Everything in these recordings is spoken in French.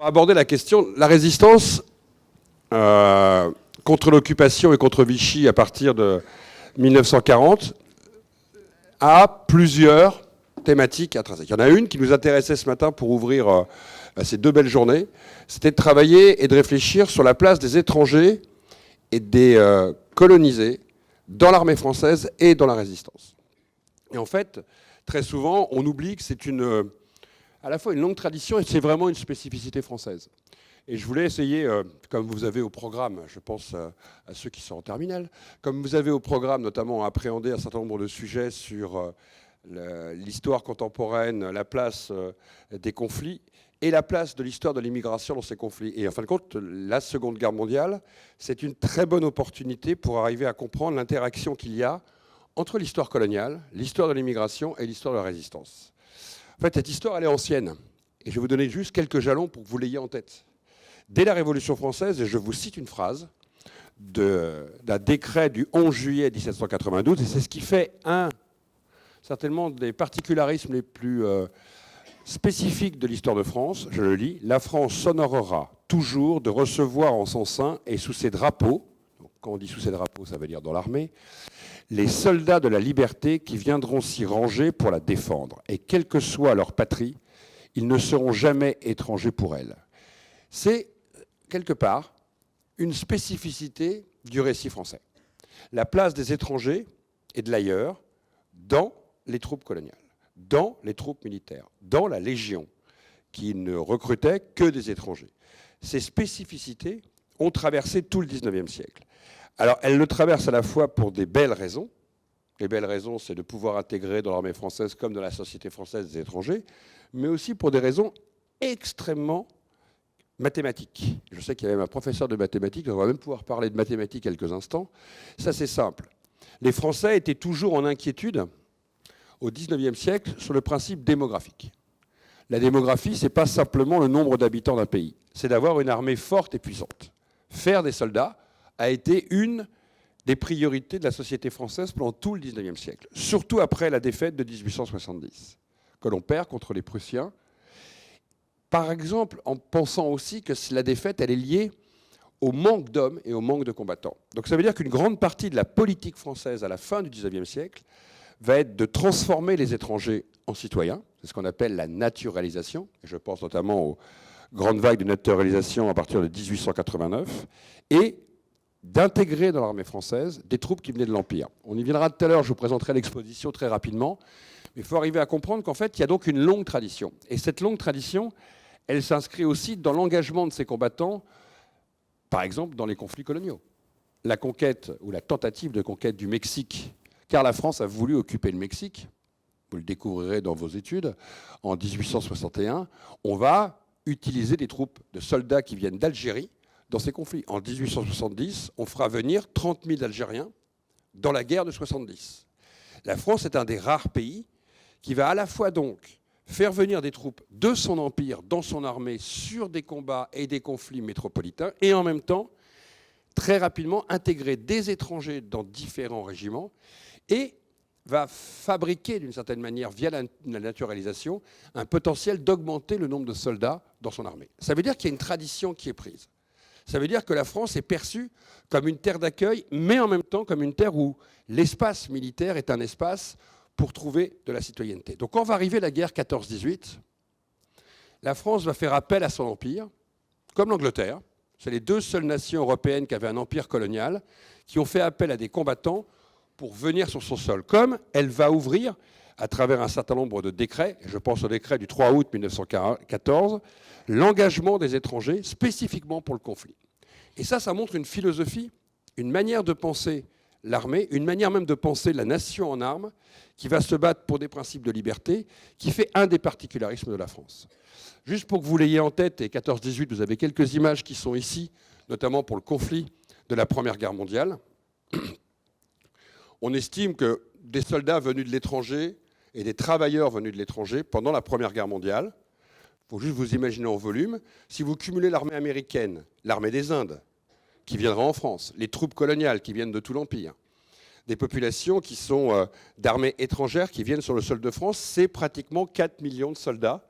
aborder la question, la résistance contre l'occupation et contre Vichy à partir de 1940 a plusieurs thématiques intrinsèques. Il y en a une qui nous intéressait ce matin pour ouvrir ces deux belles journées, c'était de travailler et de réfléchir sur la place des étrangers et des colonisés dans l'armée française et dans la résistance. Et en fait, très souvent, on oublie que c'est à la fois une longue tradition et c'est vraiment une spécificité française. Et je voulais essayer, comme vous avez au programme, je pense à ceux qui sont en terminale, comme vous avez au programme notamment à appréhender un certain nombre de sujets sur l'histoire contemporaine, la place des conflits et la place de l'histoire de l'immigration dans ces conflits. Et en fin de compte, la Seconde Guerre mondiale, c'est une très bonne opportunité pour arriver à comprendre l'interaction qu'il y a entre l'histoire coloniale, l'histoire de l'immigration et l'histoire de la résistance. En fait, cette histoire, elle est ancienne. Et je vais vous donner juste quelques jalons pour que vous l'ayez en tête. Dès la Révolution française, et je vous cite une phrase d'un décret du 11 juillet 1792, et c'est ce qui fait certainement des particularismes les plus spécifiques de l'histoire de France. Je le lis. « La France s'honorera toujours de recevoir en son sein et sous ses drapeaux », donc quand on dit sous ses drapeaux, ça veut dire dans l'armée, « les soldats de la liberté qui viendront s'y ranger pour la défendre. Et quelle que soit leur patrie, ils ne seront jamais étrangers pour elle. » C'est, quelque part, une spécificité du récit français. La place des étrangers et de l'ailleurs dans les troupes coloniales, dans les troupes militaires, dans la Légion, qui ne recrutait que des étrangers. Ces spécificités ont traversé tout le XIXe siècle. Alors, elles le traversent à la fois pour des belles raisons. Les belles raisons, c'est de pouvoir intégrer dans l'armée française comme dans la société française des étrangers, mais aussi pour des raisons extrêmement mathématiques. Je sais qu'il y a même un professeur de mathématiques, on va même pouvoir parler de mathématiques quelques instants. Ça, c'est simple. Les Français étaient toujours en inquiétude au XIXe siècle sur le principe démographique. La démographie, ce n'est pas simplement le nombre d'habitants d'un pays, c'est d'avoir une armée forte et puissante. Faire des soldats a été une des priorités de la société française pendant tout le XIXe siècle, surtout après la défaite de 1870, que l'on perd contre les Prussiens. Par exemple, en pensant aussi que la défaite, elle est liée au manque d'hommes et au manque de combattants. Donc ça veut dire qu'une grande partie de la politique française à la fin du XIXe siècle va être de transformer les étrangers en citoyens. C'est ce qu'on appelle la naturalisation. Et je pense notamment aux grandes vagues de naturalisation à partir de 1889. Et d'intégrer dans l'armée française des troupes qui venaient de l'Empire. On y viendra tout à l'heure, je vous présenterai l'exposition très rapidement. Mais il faut arriver à comprendre qu'en fait, il y a donc une longue tradition. Et cette longue tradition, elle s'inscrit aussi dans l'engagement de ces combattants, par exemple dans les conflits coloniaux. La conquête ou la tentative de conquête du Mexique, car la France a voulu occuper le Mexique, vous le découvrirez dans vos études, en 1861, on va utiliser des troupes de soldats qui viennent d'Algérie dans ces conflits. En 1870, on fera venir 30 000 Algériens dans la guerre de 70. La France est un des rares pays qui va à la fois donc faire venir des troupes de son empire dans son armée sur des combats et des conflits métropolitains et en même temps, très rapidement, intégrer des étrangers dans différents régiments et va fabriquer d'une certaine manière, via la naturalisation, un potentiel d'augmenter le nombre de soldats dans son armée. Ça veut dire qu'il y a une tradition qui est prise. Ça veut dire que la France est perçue comme une terre d'accueil, mais en même temps comme une terre où l'espace militaire est un espace pour trouver de la citoyenneté. Donc quand va arriver la guerre 14-18, la France va faire appel à son empire, comme l'Angleterre. C'est les deux seules nations européennes qui avaient un empire colonial, qui ont fait appel à des combattants pour venir sur son sol. Comme elle va ouvrir, à travers un certain nombre de décrets, et je pense au décret du 3 août 1914, l'engagement des étrangers spécifiquement pour le conflit. Et ça montre une philosophie, une manière de penser l'armée, une manière même de penser la nation en armes, qui va se battre pour des principes de liberté, qui fait un des particularismes de la France. Juste pour que vous l'ayez en tête, et 14-18, vous avez quelques images qui sont ici, notamment pour le conflit de la Première Guerre mondiale. On estime que des soldats venus de l'étranger et des travailleurs venus de l'étranger pendant la Première Guerre mondiale, il faut juste vous imaginer en volume, si vous cumulez l'armée américaine, l'armée des Indes, qui viendra en France, les troupes coloniales qui viennent de tout l'Empire, des populations qui sont d'armées étrangères qui viennent sur le sol de France, c'est pratiquement 4 millions de soldats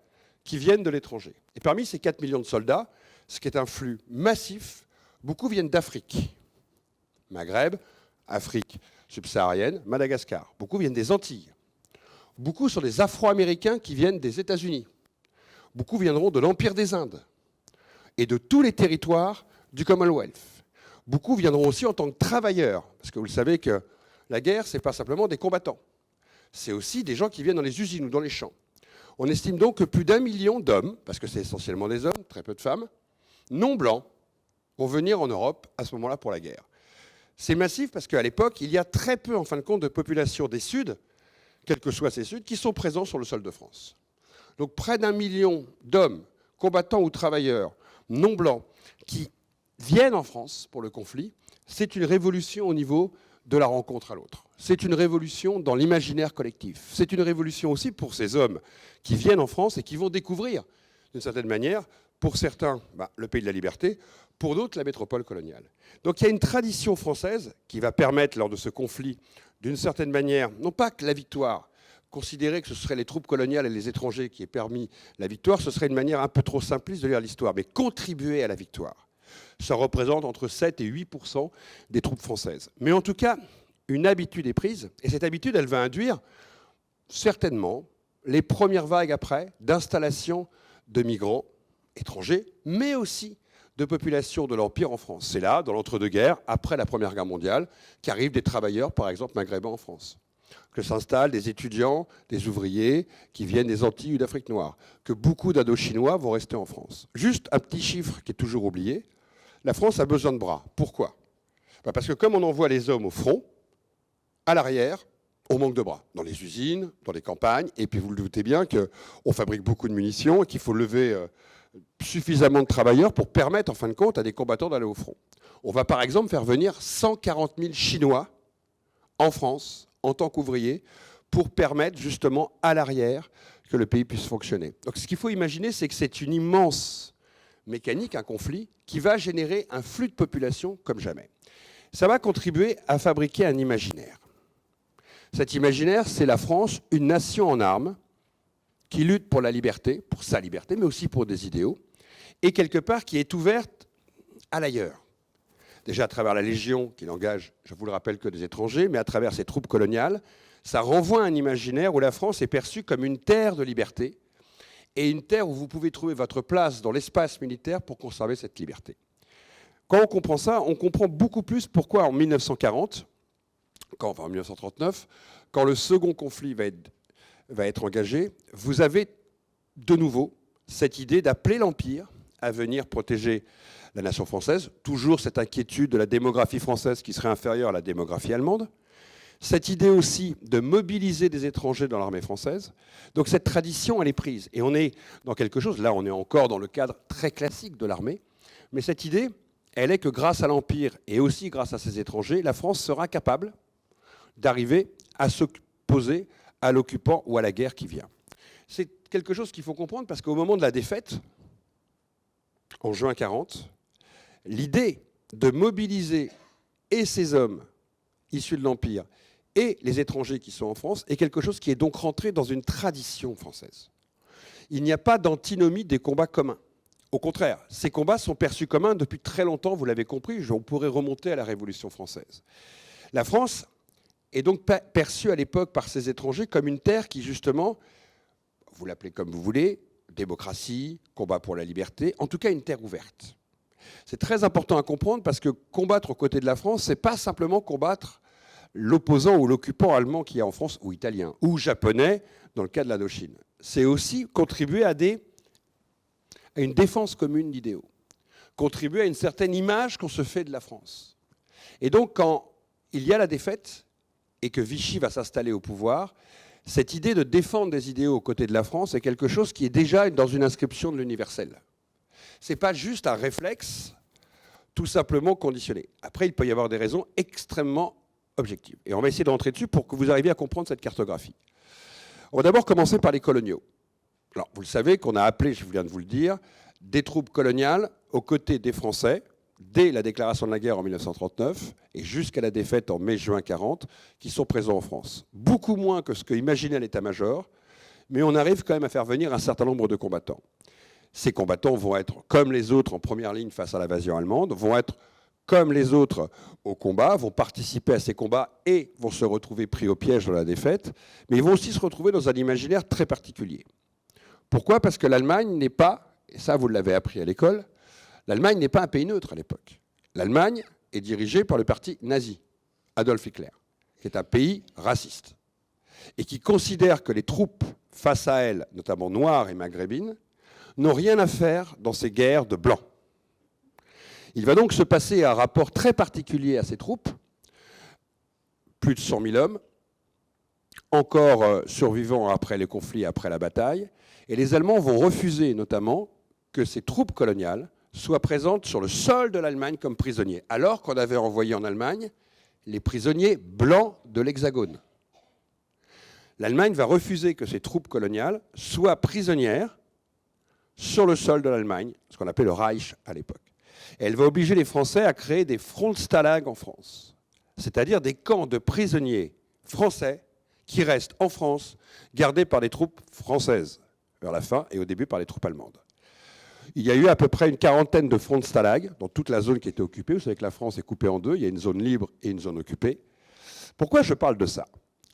qui viennent de l'étranger. Et parmi ces 4 millions de soldats, ce qui est un flux massif, beaucoup viennent d'Afrique. Maghreb, Afrique subsaharienne, Madagascar. Beaucoup viennent des Antilles. Beaucoup sont des Afro-Américains qui viennent des États-Unis. Beaucoup viendront de l'Empire des Indes et de tous les territoires du Commonwealth. Beaucoup viendront aussi en tant que travailleurs, parce que vous le savez que la guerre, ce n'est pas simplement des combattants. C'est aussi des gens qui viennent dans les usines ou dans les champs. On estime donc que plus d'1 million d'hommes, parce que c'est essentiellement des hommes, très peu de femmes, non blancs, vont venir en Europe à ce moment-là pour la guerre. C'est massif parce qu'à l'époque, il y a très peu, en fin de compte, de population des Suds, quels que soient ces Suds, qui sont présents sur le sol de France. Donc près d'1 million d'hommes, combattants ou travailleurs, non blancs, qui viennent en France pour le conflit, c'est une révolution au niveau de la rencontre à l'autre. C'est une révolution dans l'imaginaire collectif. C'est une révolution aussi pour ces hommes qui viennent en France et qui vont découvrir, d'une certaine manière, pour certains, le pays de la liberté, pour d'autres, la métropole coloniale. Donc il y a une tradition française qui va permettre, lors de ce conflit, d'une certaine manière, non pas que la victoire, considérer que ce seraient les troupes coloniales et les étrangers qui aient permis la victoire, ce serait une manière un peu trop simpliste de lire l'histoire, mais contribuer à la victoire. Ça représente entre 7 et 8% des troupes françaises. Mais en tout cas, une habitude est prise, et cette habitude, elle va induire certainement les premières vagues après d'installation de migrants étrangers, mais aussi de population de l'Empire en France. C'est là, dans l'entre-deux-guerres, après la Première Guerre mondiale, qu'arrivent des travailleurs, par exemple, maghrébins en France. Que s'installent des étudiants, des ouvriers qui viennent des Antilles ou d'Afrique noire. Que beaucoup d'Indochinois vont rester en France. Juste un petit chiffre qui est toujours oublié. La France a besoin de bras. Pourquoi ? Parce que comme on envoie les hommes au front, à l'arrière, on manque de bras. Dans les usines, dans les campagnes, et puis vous le doutez bien qu'on fabrique beaucoup de munitions et qu'il faut lever suffisamment de travailleurs pour permettre, en fin de compte, à des combattants d'aller au front. On va par exemple faire venir 140 000 Chinois en France, en tant qu'ouvriers, pour permettre justement à l'arrière que le pays puisse fonctionner. Donc ce qu'il faut imaginer, c'est que c'est une immense mécanique, un conflit, qui va générer un flux de population comme jamais. Ça va contribuer à fabriquer un imaginaire. Cet imaginaire, c'est la France, une nation en armes, qui lutte pour la liberté, pour sa liberté, mais aussi pour des idéaux, et quelque part qui est ouverte à l'ailleurs. Déjà à travers la Légion, qui n'engage, je vous le rappelle, que des étrangers, mais à travers ses troupes coloniales, ça renvoie à un imaginaire où la France est perçue comme une terre de liberté, et une terre où vous pouvez trouver votre place dans l'espace militaire pour conserver cette liberté. Quand on comprend ça, on comprend beaucoup plus pourquoi en 1940, en 1939, quand le second conflit va être engagé, vous avez de nouveau cette idée d'appeler l'Empire à venir protéger la nation française, toujours cette inquiétude de la démographie française qui serait inférieure à la démographie allemande, cette idée aussi de mobiliser des étrangers dans l'armée française. Donc cette tradition, elle est prise. Et on est dans quelque chose, là on est encore dans le cadre très classique de l'armée, mais cette idée, elle est que grâce à l'Empire et aussi grâce à ces étrangers, la France sera capable d'arriver à s'opposer à l'occupant ou à la guerre qui vient. C'est quelque chose qu'il faut comprendre parce qu'au moment de la défaite, en juin 40, l'idée de mobiliser et ces hommes issus de l'Empire et les étrangers qui sont en France est quelque chose qui est donc rentré dans une tradition française. Il n'y a pas d'antinomie des combats communs. Au contraire, ces combats sont perçus communs depuis très longtemps, vous l'avez compris, on pourrait remonter à la Révolution française. La France est donc perçue à l'époque par ces étrangers comme une terre qui, justement, vous l'appelez comme vous voulez, démocratie, combat pour la liberté, en tout cas une terre ouverte. C'est très important à comprendre parce que combattre aux côtés de la France, ce n'est pas simplement combattre l'opposant ou l'occupant allemand qui est en France, ou italien, ou japonais, dans le cas de l'Indochine. C'est aussi contribuer à une défense commune d'idéaux, contribuer à une certaine image qu'on se fait de la France. Et donc, quand il y a la défaite et que Vichy va s'installer au pouvoir, cette idée de défendre des idéaux aux côtés de la France est quelque chose qui est déjà dans une inscription de l'universel. Ce n'est pas juste un réflexe tout simplement conditionné. Après, il peut y avoir des raisons extrêmement objectives. Et on va essayer de rentrer dessus pour que vous arriviez à comprendre cette cartographie. On va d'abord commencer par les coloniaux. Alors, vous le savez qu'on a appelé, je viens de vous le dire, des troupes coloniales aux côtés des Français, dès la déclaration de la guerre en 1939 et jusqu'à la défaite en mai-juin 40, qui sont présents en France. Beaucoup moins que ce que imaginait l'état-major. mais on arrive quand même à faire venir un certain nombre de combattants. Ces combattants vont être, comme les autres, en première ligne face à l'invasion allemande, vont être, comme les autres, au combat, vont participer à ces combats et vont se retrouver pris au piège dans la défaite, mais ils vont aussi se retrouver dans un imaginaire très particulier. Pourquoi ? Parce que l'Allemagne n'est pas, et ça vous l'avez appris à l'école, l'Allemagne n'est pas un pays neutre à l'époque. L'Allemagne est dirigée par le parti nazi, Adolf Hitler, qui est un pays raciste, et qui considère que les troupes face à elle, notamment noires et maghrébines, n'ont rien à faire dans ces guerres de blancs. Il va donc se passer un rapport très particulier à ces troupes, plus de 100 000 hommes, encore survivants après les conflits, après la bataille, et les Allemands vont refuser notamment que ces troupes coloniales soient présentes sur le sol de l'Allemagne comme prisonniers, alors qu'on avait envoyé en Allemagne les prisonniers blancs de l'Hexagone. L'Allemagne va refuser que ces troupes coloniales soient prisonnières sur le sol de l'Allemagne, ce qu'on appelait le Reich à l'époque. Et elle va obliger les Français à créer des Frontstalag en France, c'est-à-dire des camps de prisonniers français qui restent en France, gardés par les troupes françaises, vers la fin, et au début par les troupes allemandes. Il y a eu à peu près une quarantaine de Frontstalag dans toute la zone qui était occupée. Vous savez que la France est coupée en deux, il y a une zone libre et une zone occupée. Pourquoi je parle de ça ?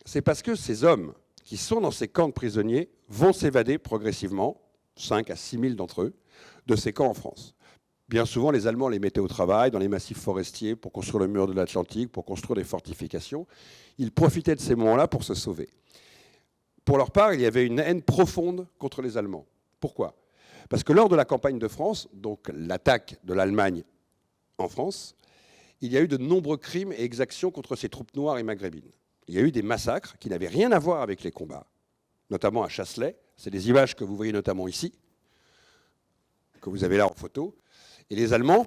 C'est parce que ces hommes qui sont dans ces camps de prisonniers vont s'évader progressivement, 5 à 6 000 d'entre eux, de ces camps en France. Bien souvent, les Allemands les mettaient au travail dans les massifs forestiers pour construire le mur de l'Atlantique, pour construire des fortifications. Ils profitaient de ces moments-là pour se sauver. Pour leur part, il y avait une haine profonde contre les Allemands. Pourquoi ? Parce que lors de la campagne de France, donc l'attaque de l'Allemagne en France, il y a eu de nombreux crimes et exactions contre ces troupes noires et maghrébines. Il y a eu des massacres qui n'avaient rien à voir avec les combats, notamment à Chasselet. C'est des images que vous voyez notamment ici, que vous avez là en photo. Et les Allemands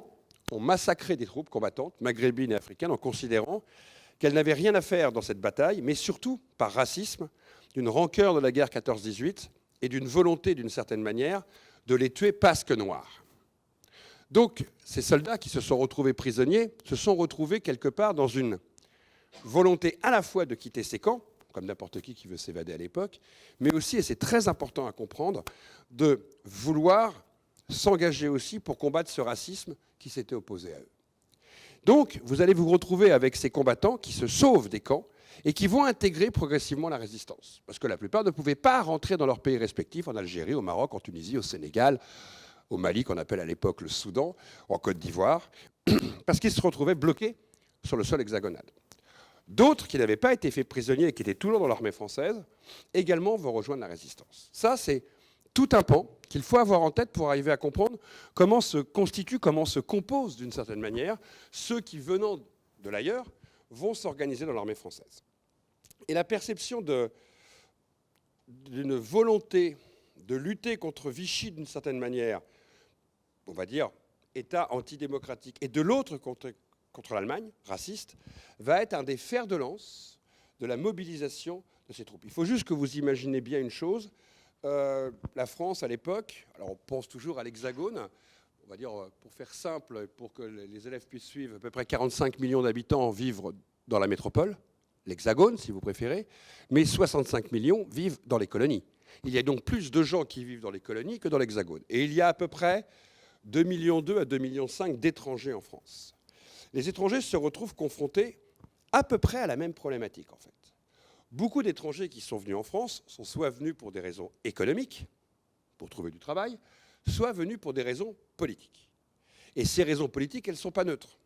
ont massacré des troupes combattantes maghrébines et africaines en considérant qu'elles n'avaient rien à faire dans cette bataille, mais surtout par racisme, d'une rancœur de la guerre 14-18 et d'une volonté, d'une certaine manière, de les tuer parce que noirs. Donc, ces soldats qui se sont retrouvés prisonniers se sont retrouvés quelque part dans une volonté à la fois de quitter ces camps, comme n'importe qui veut s'évader à l'époque, mais aussi, et c'est très important à comprendre, de vouloir s'engager aussi pour combattre ce racisme qui s'était opposé à eux. Donc, vous allez vous retrouver avec ces combattants qui se sauvent des camps et qui vont intégrer progressivement la résistance. Parce que la plupart ne pouvaient pas rentrer dans leur pays respectif, en Algérie, au Maroc, en Tunisie, au Sénégal, au Mali, qu'on appelle à l'époque le Soudan, en Côte d'Ivoire, parce qu'ils se retrouvaient bloqués sur le sol hexagonal. D'autres qui n'avaient pas été faits prisonniers et qui étaient toujours dans l'armée française, également vont rejoindre la résistance. Ça, c'est tout un pan qu'il faut avoir en tête pour arriver à comprendre comment se constituent, comment se composent d'une certaine manière ceux qui, venant de l'ailleurs, vont s'organiser dans l'armée française. Et la perception d'une volonté de lutter contre Vichy d'une certaine manière, on va dire, État antidémocratique, et de l'autre contre l'Allemagne, raciste, va être un des fers de lance de la mobilisation de ces troupes. Il faut juste que vous imaginez bien une chose. La France, à l'époque, alors on pense toujours à l'Hexagone, on va dire, pour faire simple, pour que les élèves puissent suivre, à peu près 45 millions d'habitants vivent dans la métropole, l'Hexagone, si vous préférez, mais 65 millions vivent dans les colonies. Il y a donc plus de gens qui vivent dans les colonies que dans l'Hexagone. Et il y a à peu près 2,2 millions à 2,5 millions d'étrangers en France. Les étrangers se retrouvent confrontés à peu près à la même problématique, en fait. Beaucoup d'étrangers qui sont venus en France sont soit venus pour des raisons économiques, pour trouver du travail, soit venus pour des raisons politiques. Et ces raisons politiques, elles ne sont pas neutres.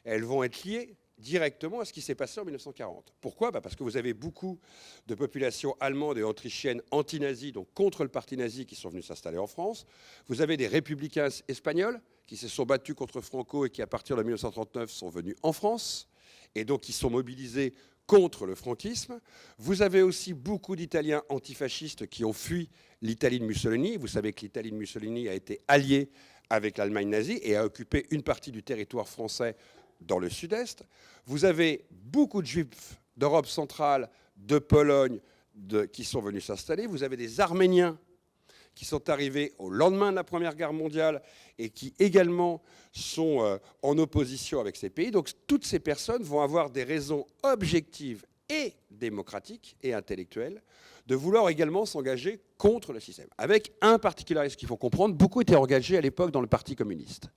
Elles vont être liées directement à ce qui s'est passé en 1940. Pourquoi ? Parce que vous avez beaucoup de populations allemandes et autrichiennes anti-nazies, donc contre le parti nazi, qui sont venus s'installer en France. Vous avez des républicains espagnols qui se sont battus contre Franco et qui, à partir de 1939, sont venus en France, et donc qui sont mobilisés contre le franquisme. Vous avez aussi beaucoup d'Italiens antifascistes qui ont fui l'Italie de Mussolini. Vous savez que l'Italie de Mussolini a été alliée avec l'Allemagne nazie et a occupé une partie du territoire français dans le sud-est. Vous avez beaucoup de Juifs d'Europe centrale, de Pologne, qui sont venus s'installer. Vous avez des Arméniens qui sont arrivés au lendemain de la Première Guerre mondiale et qui également sont en opposition avec ces pays. Donc toutes ces personnes vont avoir des raisons objectives et démocratiques et intellectuelles de vouloir également s'engager contre le système. Avec un particularisme qu'il faut comprendre, beaucoup étaient engagés à l'époque dans le Parti communiste.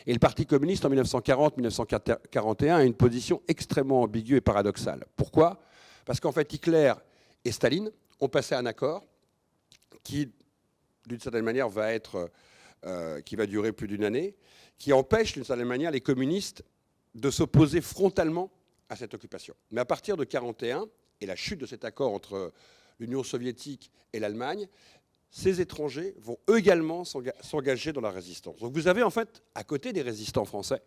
Et le Parti communiste, en 1940-1941, a une position extrêmement ambiguë et paradoxale. Pourquoi ? Parce qu'en fait, Hitler et Staline ont passé un accord qui, d'une certaine manière, qui va durer plus d'une année, qui empêche, d'une certaine manière, les communistes de s'opposer frontalement à cette occupation. Mais à partir de 1941, et la chute de cet accord entre l'Union soviétique et l'Allemagne, ces étrangers vont également s'engager dans la résistance. Donc vous avez en fait, à côté des résistants français,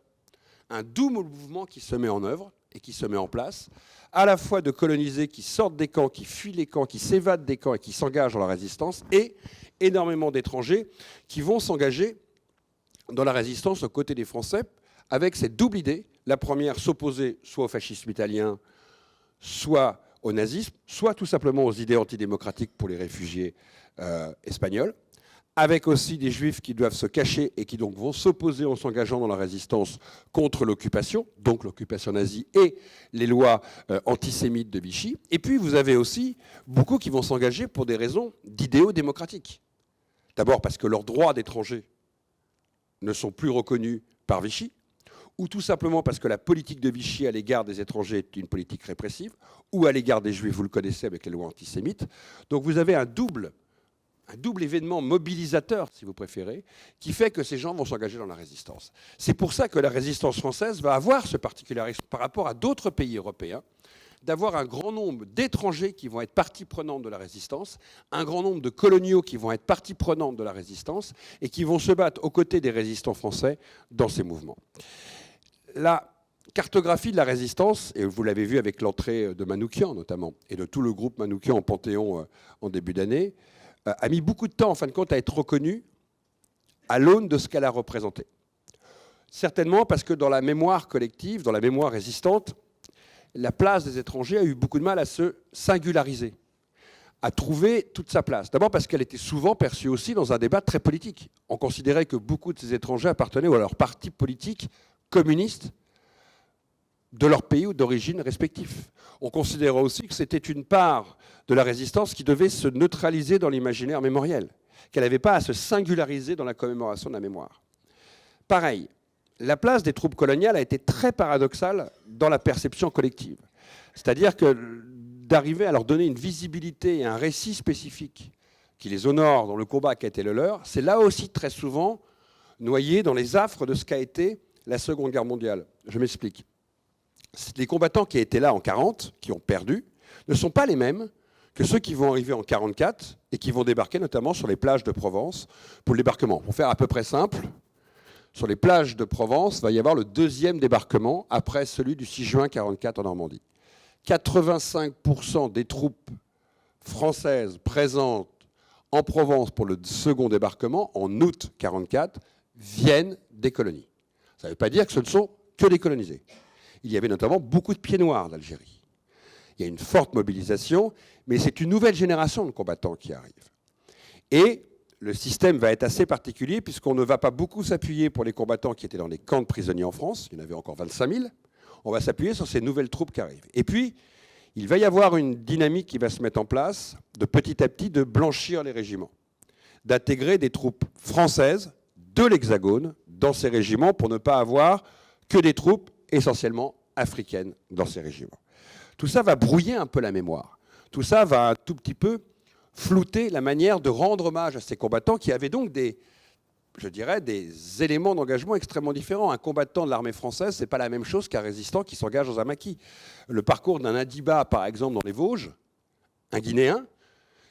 un double mouvement qui se met en œuvre et qui se met en place, à la fois de colonisés qui sortent des camps, qui fuient les camps, qui s'évadent des camps et qui s'engagent dans la résistance, et énormément d'étrangers qui vont s'engager dans la résistance aux côtés des Français, avec cette double idée. La première, s'opposer soit au fascisme italien, soit au nazisme, soit tout simplement aux idées antidémocratiques pour les réfugiés espagnols, avec aussi des juifs qui doivent se cacher et qui donc vont s'opposer en s'engageant dans la résistance contre l'occupation, donc l'occupation nazie et les lois antisémites de Vichy. Et puis vous avez aussi beaucoup qui vont s'engager pour des raisons d'idéaux démocratiques. D'abord parce que leurs droits d'étrangers ne sont plus reconnus par Vichy, ou tout simplement parce que la politique de Vichy à l'égard des étrangers est une politique répressive, ou à l'égard des juifs, vous le connaissez avec les lois antisémites. Donc vous avez un double événement mobilisateur, si vous préférez, qui fait que ces gens vont s'engager dans la résistance. C'est pour ça que la résistance française va avoir ce particularisme par rapport à d'autres pays européens, d'avoir un grand nombre d'étrangers qui vont être partie prenante de la résistance, un grand nombre de coloniaux qui vont être partie prenante de la résistance et qui vont se battre aux côtés des résistants français dans ces mouvements. La cartographie de la résistance, et vous l'avez vu avec l'entrée de Manouchian notamment, et de tout le groupe Manouchian en Panthéon en début d'année, a mis beaucoup de temps, en fin de compte, à être reconnue à l'aune de ce qu'elle a représenté. Certainement parce que dans la mémoire collective, dans la mémoire résistante, la place des étrangers a eu beaucoup de mal à se singulariser, à trouver toute sa place. D'abord parce qu'elle était souvent perçue aussi dans un débat très politique. On considérait que beaucoup de ces étrangers appartenaient à leur parti politique communiste de leur pays ou d'origine respectif. On considérait aussi que c'était une part de la résistance qui devait se neutraliser dans l'imaginaire mémoriel, qu'elle n'avait pas à se singulariser dans la commémoration de la mémoire. Pareil, la place des troupes coloniales a été très paradoxale dans la perception collective. C'est-à-dire que d'arriver à leur donner une visibilité et un récit spécifique qui les honore dans le combat qui a été le leur, c'est là aussi très souvent noyé dans les affres de ce qu'a été la Seconde Guerre mondiale. Je m'explique. Les combattants qui étaient là en 1940, qui ont perdu, ne sont pas les mêmes que ceux qui vont arriver en 1944 et qui vont débarquer notamment sur les plages de Provence pour le débarquement. Pour faire à peu près simple, sur les plages de Provence, il va y avoir le deuxième débarquement après celui du 6 juin 1944 en Normandie. 85% des troupes françaises présentes en Provence pour le second débarquement, en août 1944, viennent des colonies. Ça ne veut pas dire que ce ne sont que des colonisés. Il y avait notamment beaucoup de pieds noirs d'Algérie. Il y a une forte mobilisation, mais c'est une nouvelle génération de combattants qui arrive. Et le système va être assez particulier puisqu'on ne va pas beaucoup s'appuyer pour les combattants qui étaient dans les camps de prisonniers en France. Il y en avait encore 25 000. On va s'appuyer sur ces nouvelles troupes qui arrivent. Et puis, il va y avoir une dynamique qui va se mettre en place de petit à petit de blanchir les régiments, d'intégrer des troupes françaises de l'Hexagone dans ces régiments pour ne pas avoir que des troupes essentiellement africaines dans ces régiments. Tout ça va brouiller un peu la mémoire. Tout ça va un tout petit peu flouter la manière de rendre hommage à ces combattants qui avaient donc des éléments d'engagement extrêmement différents. Un combattant de l'armée française, c'est pas la même chose qu'un résistant qui s'engage dans un maquis. Le parcours d'un Indiba, par exemple, dans les Vosges, un Guinéen,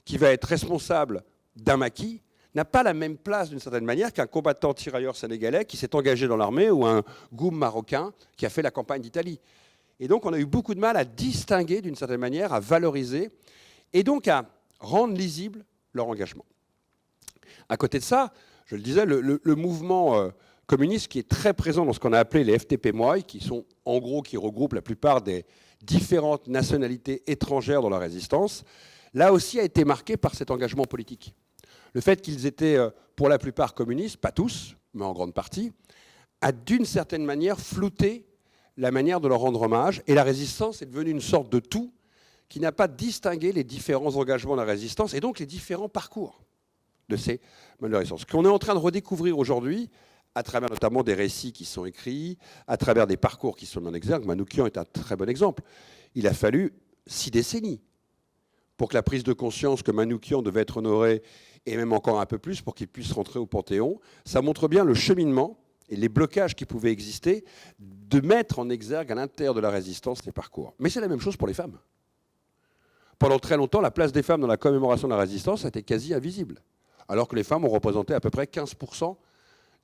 qui va être responsable d'un maquis, n'a pas la même place d'une certaine manière qu'un combattant tirailleur sénégalais qui s'est engagé dans l'armée ou un goum marocain qui a fait la campagne d'Italie. Et donc on a eu beaucoup de mal à distinguer d'une certaine manière, à valoriser et donc à rendre lisible leur engagement. À côté de ça, je le disais, le mouvement communiste qui est très présent dans ce qu'on a appelé les FTP-MOI, qui sont en gros qui regroupent la plupart des différentes nationalités étrangères dans la résistance, là aussi a été marqué par cet engagement politique. Le fait qu'ils étaient, pour la plupart, communistes, pas tous, mais en grande partie, a d'une certaine manière flouté la manière de leur rendre hommage. Et la résistance est devenue une sorte de tout qui n'a pas distingué les différents engagements de la résistance et donc les différents parcours de ces modes de résistance. Ce qu'on est en train de redécouvrir aujourd'hui, à travers notamment des récits qui sont écrits, à travers des parcours qui sont mis en exergue. Manouchian est un très bon exemple. Il a fallu 6 décennies pour que la prise de conscience que Manouchian devait être honoré, et même encore un peu plus pour qu'il puisse rentrer au Panthéon. Ça montre bien le cheminement et les blocages qui pouvaient exister de mettre en exergue à l'intérieur de la résistance les parcours. Mais c'est la même chose pour les femmes. Pendant très longtemps, la place des femmes dans la commémoration de la résistance était quasi invisible, alors que les femmes ont représenté à peu près 15%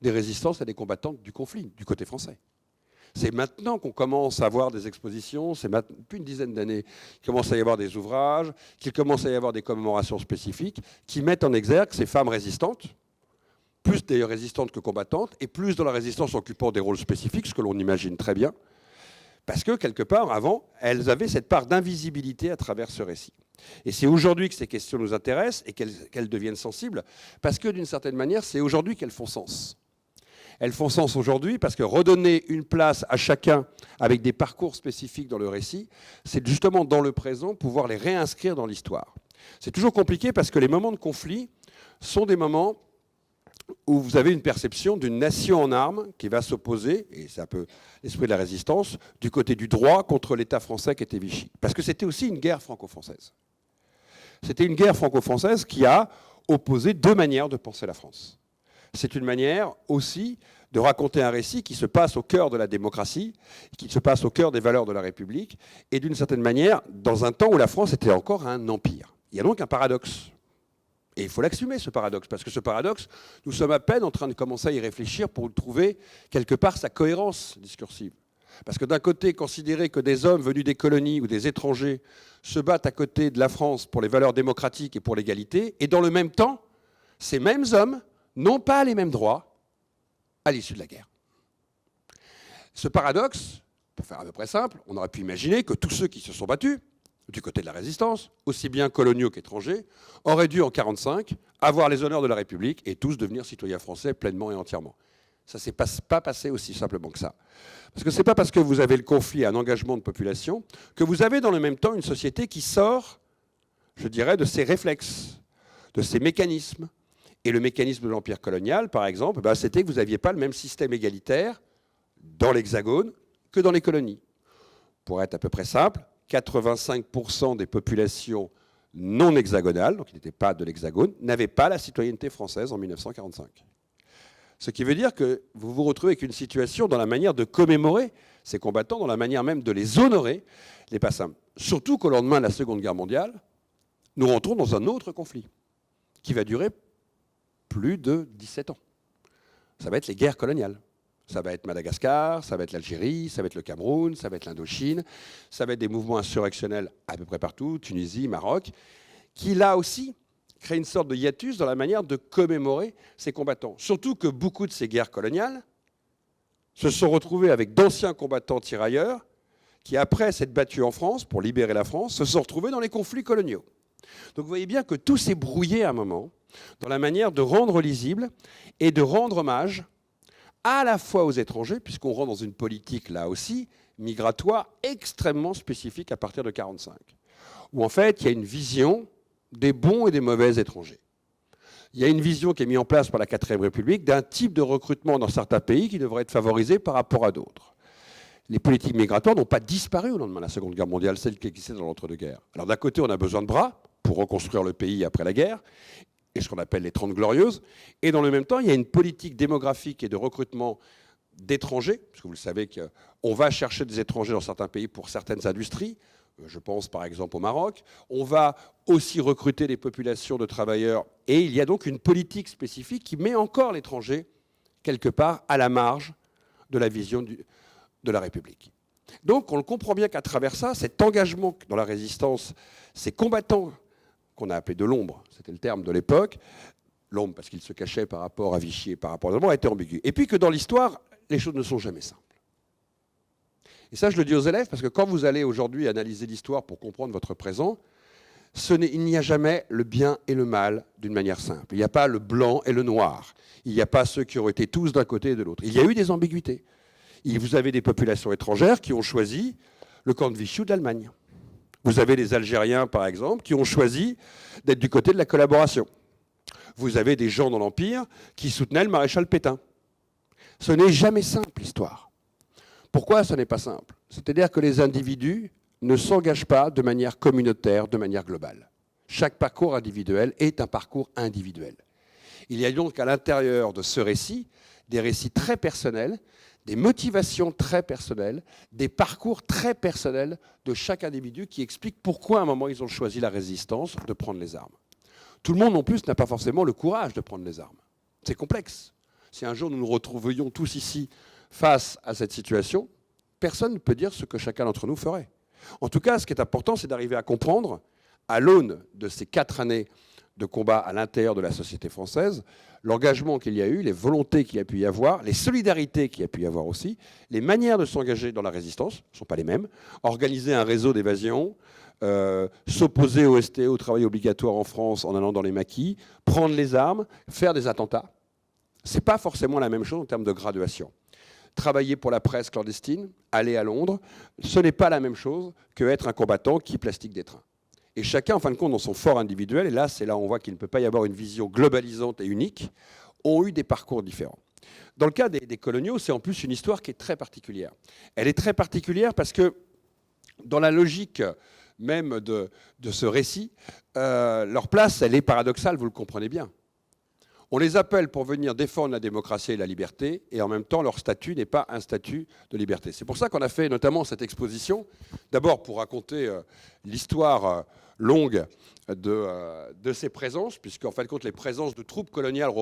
des résistances et des combattantes du conflit, du côté français. C'est maintenant qu'on commence à avoir des expositions, c'est depuis une dizaine d'années qu'il commence à y avoir des ouvrages, qu'il commence à y avoir des commémorations spécifiques qui mettent en exergue ces femmes résistantes, plus d'ailleurs résistantes que combattantes, et plus dans la résistance occupant des rôles spécifiques, ce que l'on imagine très bien, parce que quelque part, avant, elles avaient cette part d'invisibilité à travers ce récit. Et c'est aujourd'hui que ces questions nous intéressent et qu'elles deviennent sensibles, parce que d'une certaine manière, c'est aujourd'hui qu'elles font sens. Elles font sens aujourd'hui parce que redonner une place à chacun avec des parcours spécifiques dans le récit, c'est justement dans le présent pouvoir les réinscrire dans l'histoire. C'est toujours compliqué parce que les moments de conflit sont des moments où vous avez une perception d'une nation en armes qui va s'opposer, et c'est un peu l'esprit de la résistance, du côté du droit contre l'État français qui était Vichy. Parce que c'était aussi une guerre franco-française. C'était une guerre franco-française qui a opposé 2 manières de penser la France. C'est une manière aussi de raconter un récit qui se passe au cœur de la démocratie, qui se passe au cœur des valeurs de la République, et d'une certaine manière, dans un temps où la France était encore un empire. Il y a donc un paradoxe. Et il faut l'assumer, ce paradoxe, parce que ce paradoxe, nous sommes à peine en train de commencer à y réfléchir pour trouver quelque part sa cohérence discursive. Parce que d'un côté, considérer que des hommes venus des colonies ou des étrangers se battent à côté de la France pour les valeurs démocratiques et pour l'égalité, et dans le même temps, ces mêmes hommes n'ont pas les mêmes droits à l'issue de la guerre. Ce paradoxe, pour faire à peu près simple, on aurait pu imaginer que tous ceux qui se sont battus, du côté de la résistance, aussi bien coloniaux qu'étrangers, auraient dû en 1945 avoir les honneurs de la République et tous devenir citoyens français pleinement et entièrement. Ça ne s'est pas passé aussi simplement que ça. Parce que ce n'est pas parce que vous avez le conflit et un engagement de population que vous avez dans le même temps une société qui sort, je dirais, de ses réflexes, de ses mécanismes. Et le mécanisme de l'empire colonial, par exemple, c'était que vous n'aviez pas le même système égalitaire dans l'Hexagone que dans les colonies. Pour être à peu près simple, 85% des populations non hexagonales, donc qui n'étaient pas de l'Hexagone, n'avaient pas la citoyenneté française en 1945. Ce qui veut dire que vous vous retrouvez avec une situation dans la manière de commémorer ces combattants, dans la manière même de les honorer, n'est pas simple. Surtout qu'au lendemain de la Seconde Guerre mondiale, nous rentrons dans un autre conflit qui va durer plus de 17 ans. Ça va être les guerres coloniales. Ça va être Madagascar, ça va être l'Algérie, ça va être le Cameroun, ça va être l'Indochine, ça va être des mouvements insurrectionnels à peu près partout, Tunisie, Maroc, qui là aussi créent une sorte de hiatus dans la manière de commémorer ces combattants. Surtout que beaucoup de ces guerres coloniales se sont retrouvés avec d'anciens combattants tirailleurs qui, après s'être battus en France pour libérer la France, se sont retrouvés dans les conflits coloniaux. Donc vous voyez bien que tout s'est brouillé à un moment dans la manière de rendre lisible et de rendre hommage à la fois aux étrangers, puisqu'on rentre dans une politique, là aussi, migratoire extrêmement spécifique à partir de 1945, où en fait, il y a une vision des bons et des mauvais étrangers. Il y a une vision qui est mise en place par la 4ème République d'un type de recrutement dans certains pays qui devrait être favorisé par rapport à d'autres. Les politiques migratoires n'ont pas disparu au lendemain de la Seconde Guerre mondiale, celles qui existaient dans l'entre-deux-guerres. Alors d'un côté, on a besoin de bras pour reconstruire le pays après la guerre, et ce qu'on appelle les 30 glorieuses. Et dans le même temps, il y a une politique démographique et de recrutement d'étrangers, parce que vous le savez qu'on va chercher des étrangers dans certains pays pour certaines industries. Je pense par exemple au Maroc. On va aussi recruter des populations de travailleurs. Et il y a donc une politique spécifique qui met encore l'étranger, quelque part, à la marge de la vision de la République. Donc on le comprend bien qu'à travers ça, cet engagement dans la résistance, ces combattants qu'on a appelés de l'ombre, c'était le terme de l'époque, l'ombre parce qu'il se cachait par rapport à Vichy et par rapport à l'ombre, a été ambigu. Et puis que dans l'histoire, les choses ne sont jamais simples. Et ça, je le dis aux élèves, parce que quand vous allez aujourd'hui analyser l'histoire pour comprendre votre présent, il n'y a jamais le bien et le mal d'une manière simple. Il n'y a pas le blanc et le noir. Il n'y a pas ceux qui ont été tous d'un côté et de l'autre. Il y a eu des ambiguïtés. Et vous avez des populations étrangères qui ont choisi le camp de Vichy ou de l'Allemagne. Vous avez des Algériens, par exemple, qui ont choisi d'être du côté de la collaboration. Vous avez des gens dans l'Empire qui soutenaient le maréchal Pétain. Ce n'est jamais simple, l'histoire. Pourquoi ce n'est pas simple? C'est-à-dire que les individus ne s'engagent pas de manière communautaire, de manière globale. Chaque parcours individuel est un parcours individuel. Il y a donc à l'intérieur de ce récit des récits très personnels, des motivations très personnelles, des parcours très personnels de chaque individu qui expliquent pourquoi à un moment ils ont choisi la résistance de prendre les armes. Tout le monde non plus n'a pas forcément le courage de prendre les armes. C'est complexe. Si un jour nous nous retrouvions tous ici face à cette situation, personne ne peut dire ce que chacun d'entre nous ferait. En tout cas, ce qui est important, c'est d'arriver à comprendre, à l'aune de ces 4 années de combat à l'intérieur de la société française, l'engagement qu'il y a eu, les volontés qu'il y a pu y avoir, les solidarités qu'il y a pu y avoir aussi, les manières de s'engager dans la résistance ne sont pas les mêmes. Organiser un réseau d'évasion, s'opposer au STE, au travail obligatoire en France en allant dans les maquis, prendre les armes, faire des attentats, ce n'est pas forcément la même chose en termes de graduation. Travailler pour la presse clandestine, aller à Londres, ce n'est pas la même chose qu'être un combattant qui plastique des trains. Et chacun, en fin de compte, dans son fort individuel, et là, c'est là où on voit qu'il ne peut pas y avoir une vision globalisante et unique, ont eu des parcours différents. Dans le cas des coloniaux, c'est en plus une histoire qui est très particulière. Elle est très particulière parce que, dans la logique même de ce récit, leur place, elle est paradoxale, vous le comprenez bien. On les appelle pour venir défendre la démocratie et la liberté, et en même temps, leur statut n'est pas un statut de liberté. C'est pour ça qu'on a fait notamment cette exposition, d'abord pour raconter l'histoire longue de ces présences, puisqu'en fin de compte, les présences de troupes coloniales,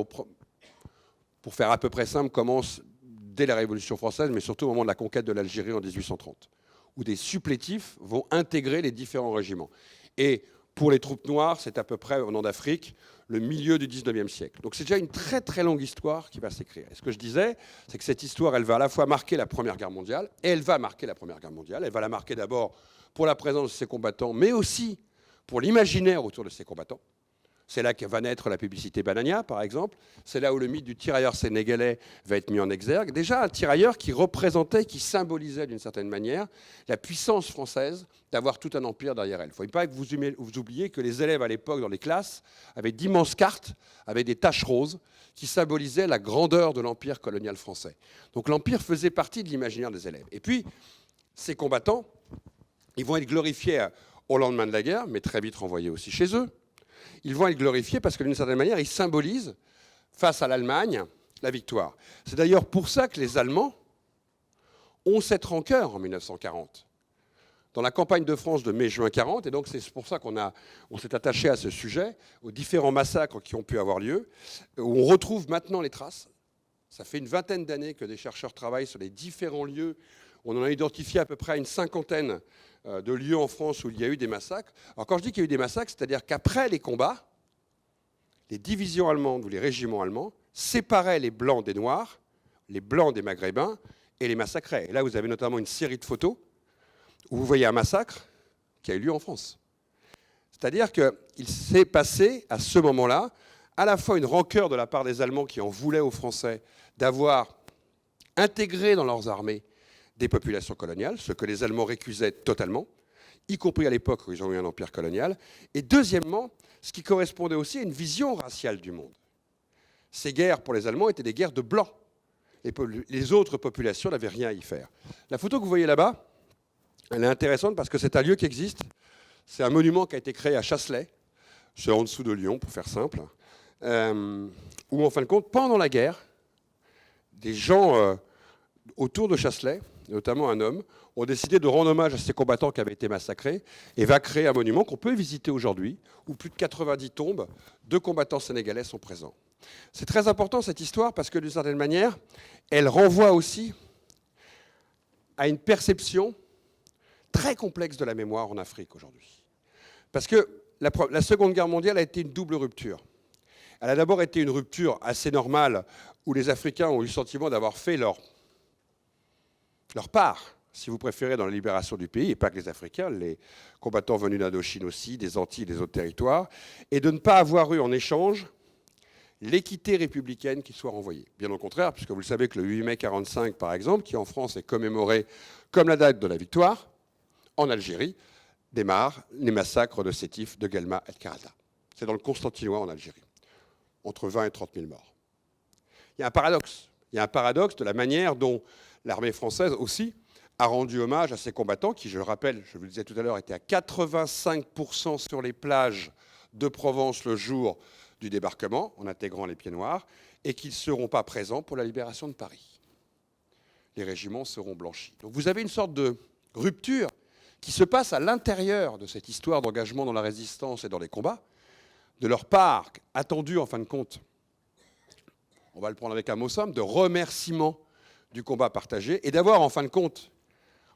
pour faire à peu près simple, commencent dès la Révolution française, mais surtout au moment de la conquête de l'Algérie en 1830, où des supplétifs vont intégrer les différents régiments. Et pour les troupes noires, c'est à peu près, au nord d'Afrique, le milieu du 19e siècle. Donc c'est déjà une très très longue histoire qui va s'écrire. Et ce que je disais, c'est que cette histoire, elle va à la fois marquer la Première Guerre mondiale, et elle va marquer la Première Guerre mondiale. Elle va la marquer d'abord pour la présence de ces combattants, mais aussi pour l'imaginaire autour de ces combattants. C'est là que va naître la publicité Banania, par exemple. C'est là où le mythe du tirailleur sénégalais va être mis en exergue. Déjà un tirailleur qui représentait, qui symbolisait d'une certaine manière la puissance française d'avoir tout un empire derrière elle. Il ne faut pas que vous oubliez que les élèves à l'époque dans les classes avaient d'immenses cartes avec des taches roses qui symbolisaient la grandeur de l'empire colonial français. Donc l'empire faisait partie de l'imaginaire des élèves. Et puis, ces combattants, ils vont être glorifiés au lendemain de la guerre, mais très vite renvoyés aussi chez eux. Ils vont être glorifiés parce que d'une certaine manière, ils symbolisent, face à l'Allemagne, la victoire. C'est d'ailleurs pour ça que les Allemands ont cette rancœur en 1940. Dans la campagne de France de mai-juin 40, et donc c'est pour ça qu'on s'est attaché à ce sujet, aux différents massacres qui ont pu avoir lieu, où on retrouve maintenant les traces. Ça fait une 20aine d'années que des chercheurs travaillent sur les différents lieux. On en a identifié à peu près une 50aine de lieux en France où il y a eu des massacres. Alors quand je dis qu'il y a eu des massacres, c'est-à-dire qu'après les combats, les divisions allemandes ou les régiments allemands séparaient les blancs des noirs, les blancs des maghrébins, et les massacraient. Et là, vous avez notamment une série de photos où vous voyez un massacre qui a eu lieu en France. C'est-à-dire qu'il s'est passé, à ce moment-là, à la fois une rancœur de la part des Allemands qui en voulaient aux Français d'avoir intégré dans leurs armées des populations coloniales, ce que les Allemands récusaient totalement, y compris à l'époque où ils ont eu un empire colonial. Et deuxièmement, ce qui correspondait aussi à une vision raciale du monde. Ces guerres, pour les Allemands, étaient des guerres de blancs. Les autres populations n'avaient rien à y faire. La photo que vous voyez là-bas, elle est intéressante parce que c'est un lieu qui existe. C'est un monument qui a été créé à Chasselet, c'est en dessous de Lyon, pour faire simple, où, en fin de compte, pendant la guerre, des gens autour de Chasselet, notamment un homme, ont décidé de rendre hommage à ces combattants qui avaient été massacrés et va créer un monument qu'on peut visiter aujourd'hui, où plus de 90 tombes de combattants sénégalais sont présents. C'est très important cette histoire parce que d'une certaine manière, elle renvoie aussi à une perception très complexe de la mémoire en Afrique aujourd'hui. Parce que la Seconde Guerre mondiale a été une double rupture. Elle a d'abord été une rupture assez normale où les Africains ont eu le sentiment d'avoir fait leur part, si vous préférez, dans la libération du pays, et pas que les Africains, les combattants venus d'Indochine aussi, des Antilles, des autres territoires, et de ne pas avoir eu en échange l'équité républicaine qui soit renvoyée. Bien au contraire, puisque vous le savez que le 8 mai 1945, par exemple, qui en France est commémoré comme la date de la victoire, en Algérie, démarrent les massacres de Sétif, de Guelma et de Karata. C'est dans le Constantinois en Algérie, entre 20 et 30 000 morts. Il y a un paradoxe. Il y a un paradoxe de la manière dont l'armée française aussi a rendu hommage à ces combattants qui, je le rappelle, je vous le disais tout à l'heure, étaient à 85% sur les plages de Provence le jour du débarquement, en intégrant les Pieds Noirs, et qu'ils ne seront pas présents pour la libération de Paris. Les régiments seront blanchis. Donc vous avez une sorte de rupture qui se passe à l'intérieur de cette histoire d'engagement dans la résistance et dans les combats, de leur part attendue en fin de compte, on va le prendre avec un mot simple, de remerciement du combat partagé, et d'avoir en fin de compte,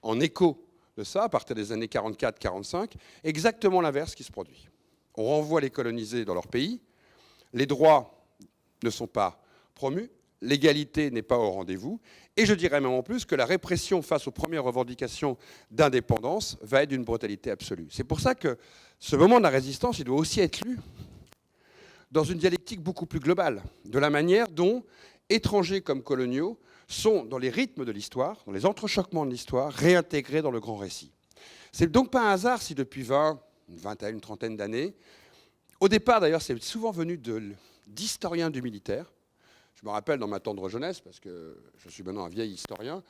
en écho de ça, à partir des années 44-45, exactement l'inverse qui se produit. On renvoie les colonisés dans leur pays, les droits ne sont pas promus, l'égalité n'est pas au rendez-vous, et je dirais même en plus que la répression face aux premières revendications d'indépendance va être d'une brutalité absolue. C'est pour ça que ce moment de la résistance, il doit aussi être lu dans une dialectique beaucoup plus globale, de la manière dont étrangers comme coloniaux sont, dans les rythmes de l'histoire, dans les entrechoquements de l'histoire, réintégrés dans le grand récit. C'est donc pas un hasard si depuis une vingtaine, une trentaine d'années, au départ d'ailleurs c'est souvent venu d'historiens du militaire. Je me rappelle dans ma tendre jeunesse, parce que je suis maintenant un vieil historien,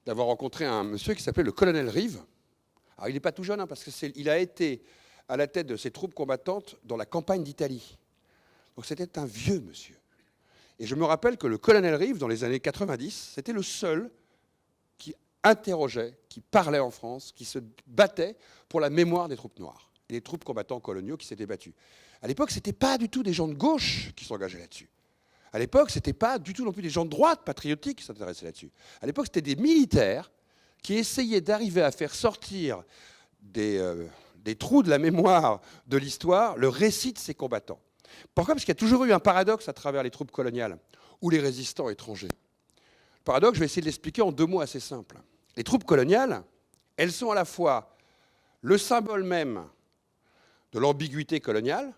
d'avoir rencontré un monsieur qui s'appelait le colonel Rive. Alors il n'est pas tout jeune, parce qu'il a été à la tête de ces troupes combattantes dans la campagne d'Italie. Donc c'était un vieux monsieur. Et je me rappelle que le colonel Rive, dans les années 90, c'était le seul qui interrogeait, qui parlait en France, qui se battait pour la mémoire des troupes noires et des troupes combattants coloniaux qui s'étaient battus. À l'époque, ce n'était pas du tout des gens de gauche qui s'engageaient là-dessus. À l'époque, ce n'était pas du tout non plus des gens de droite patriotiques qui s'intéressaient là-dessus. À l'époque, c'était des militaires qui essayaient d'arriver à faire sortir des trous de la mémoire de l'histoire le récit de ces combattants. Pourquoi ? Parce qu'il y a toujours eu un paradoxe à travers les troupes coloniales ou les résistants étrangers. Le paradoxe, je vais essayer de l'expliquer en 2 mots assez simples. Les troupes coloniales, elles sont à la fois le symbole même de l'ambiguïté coloniale.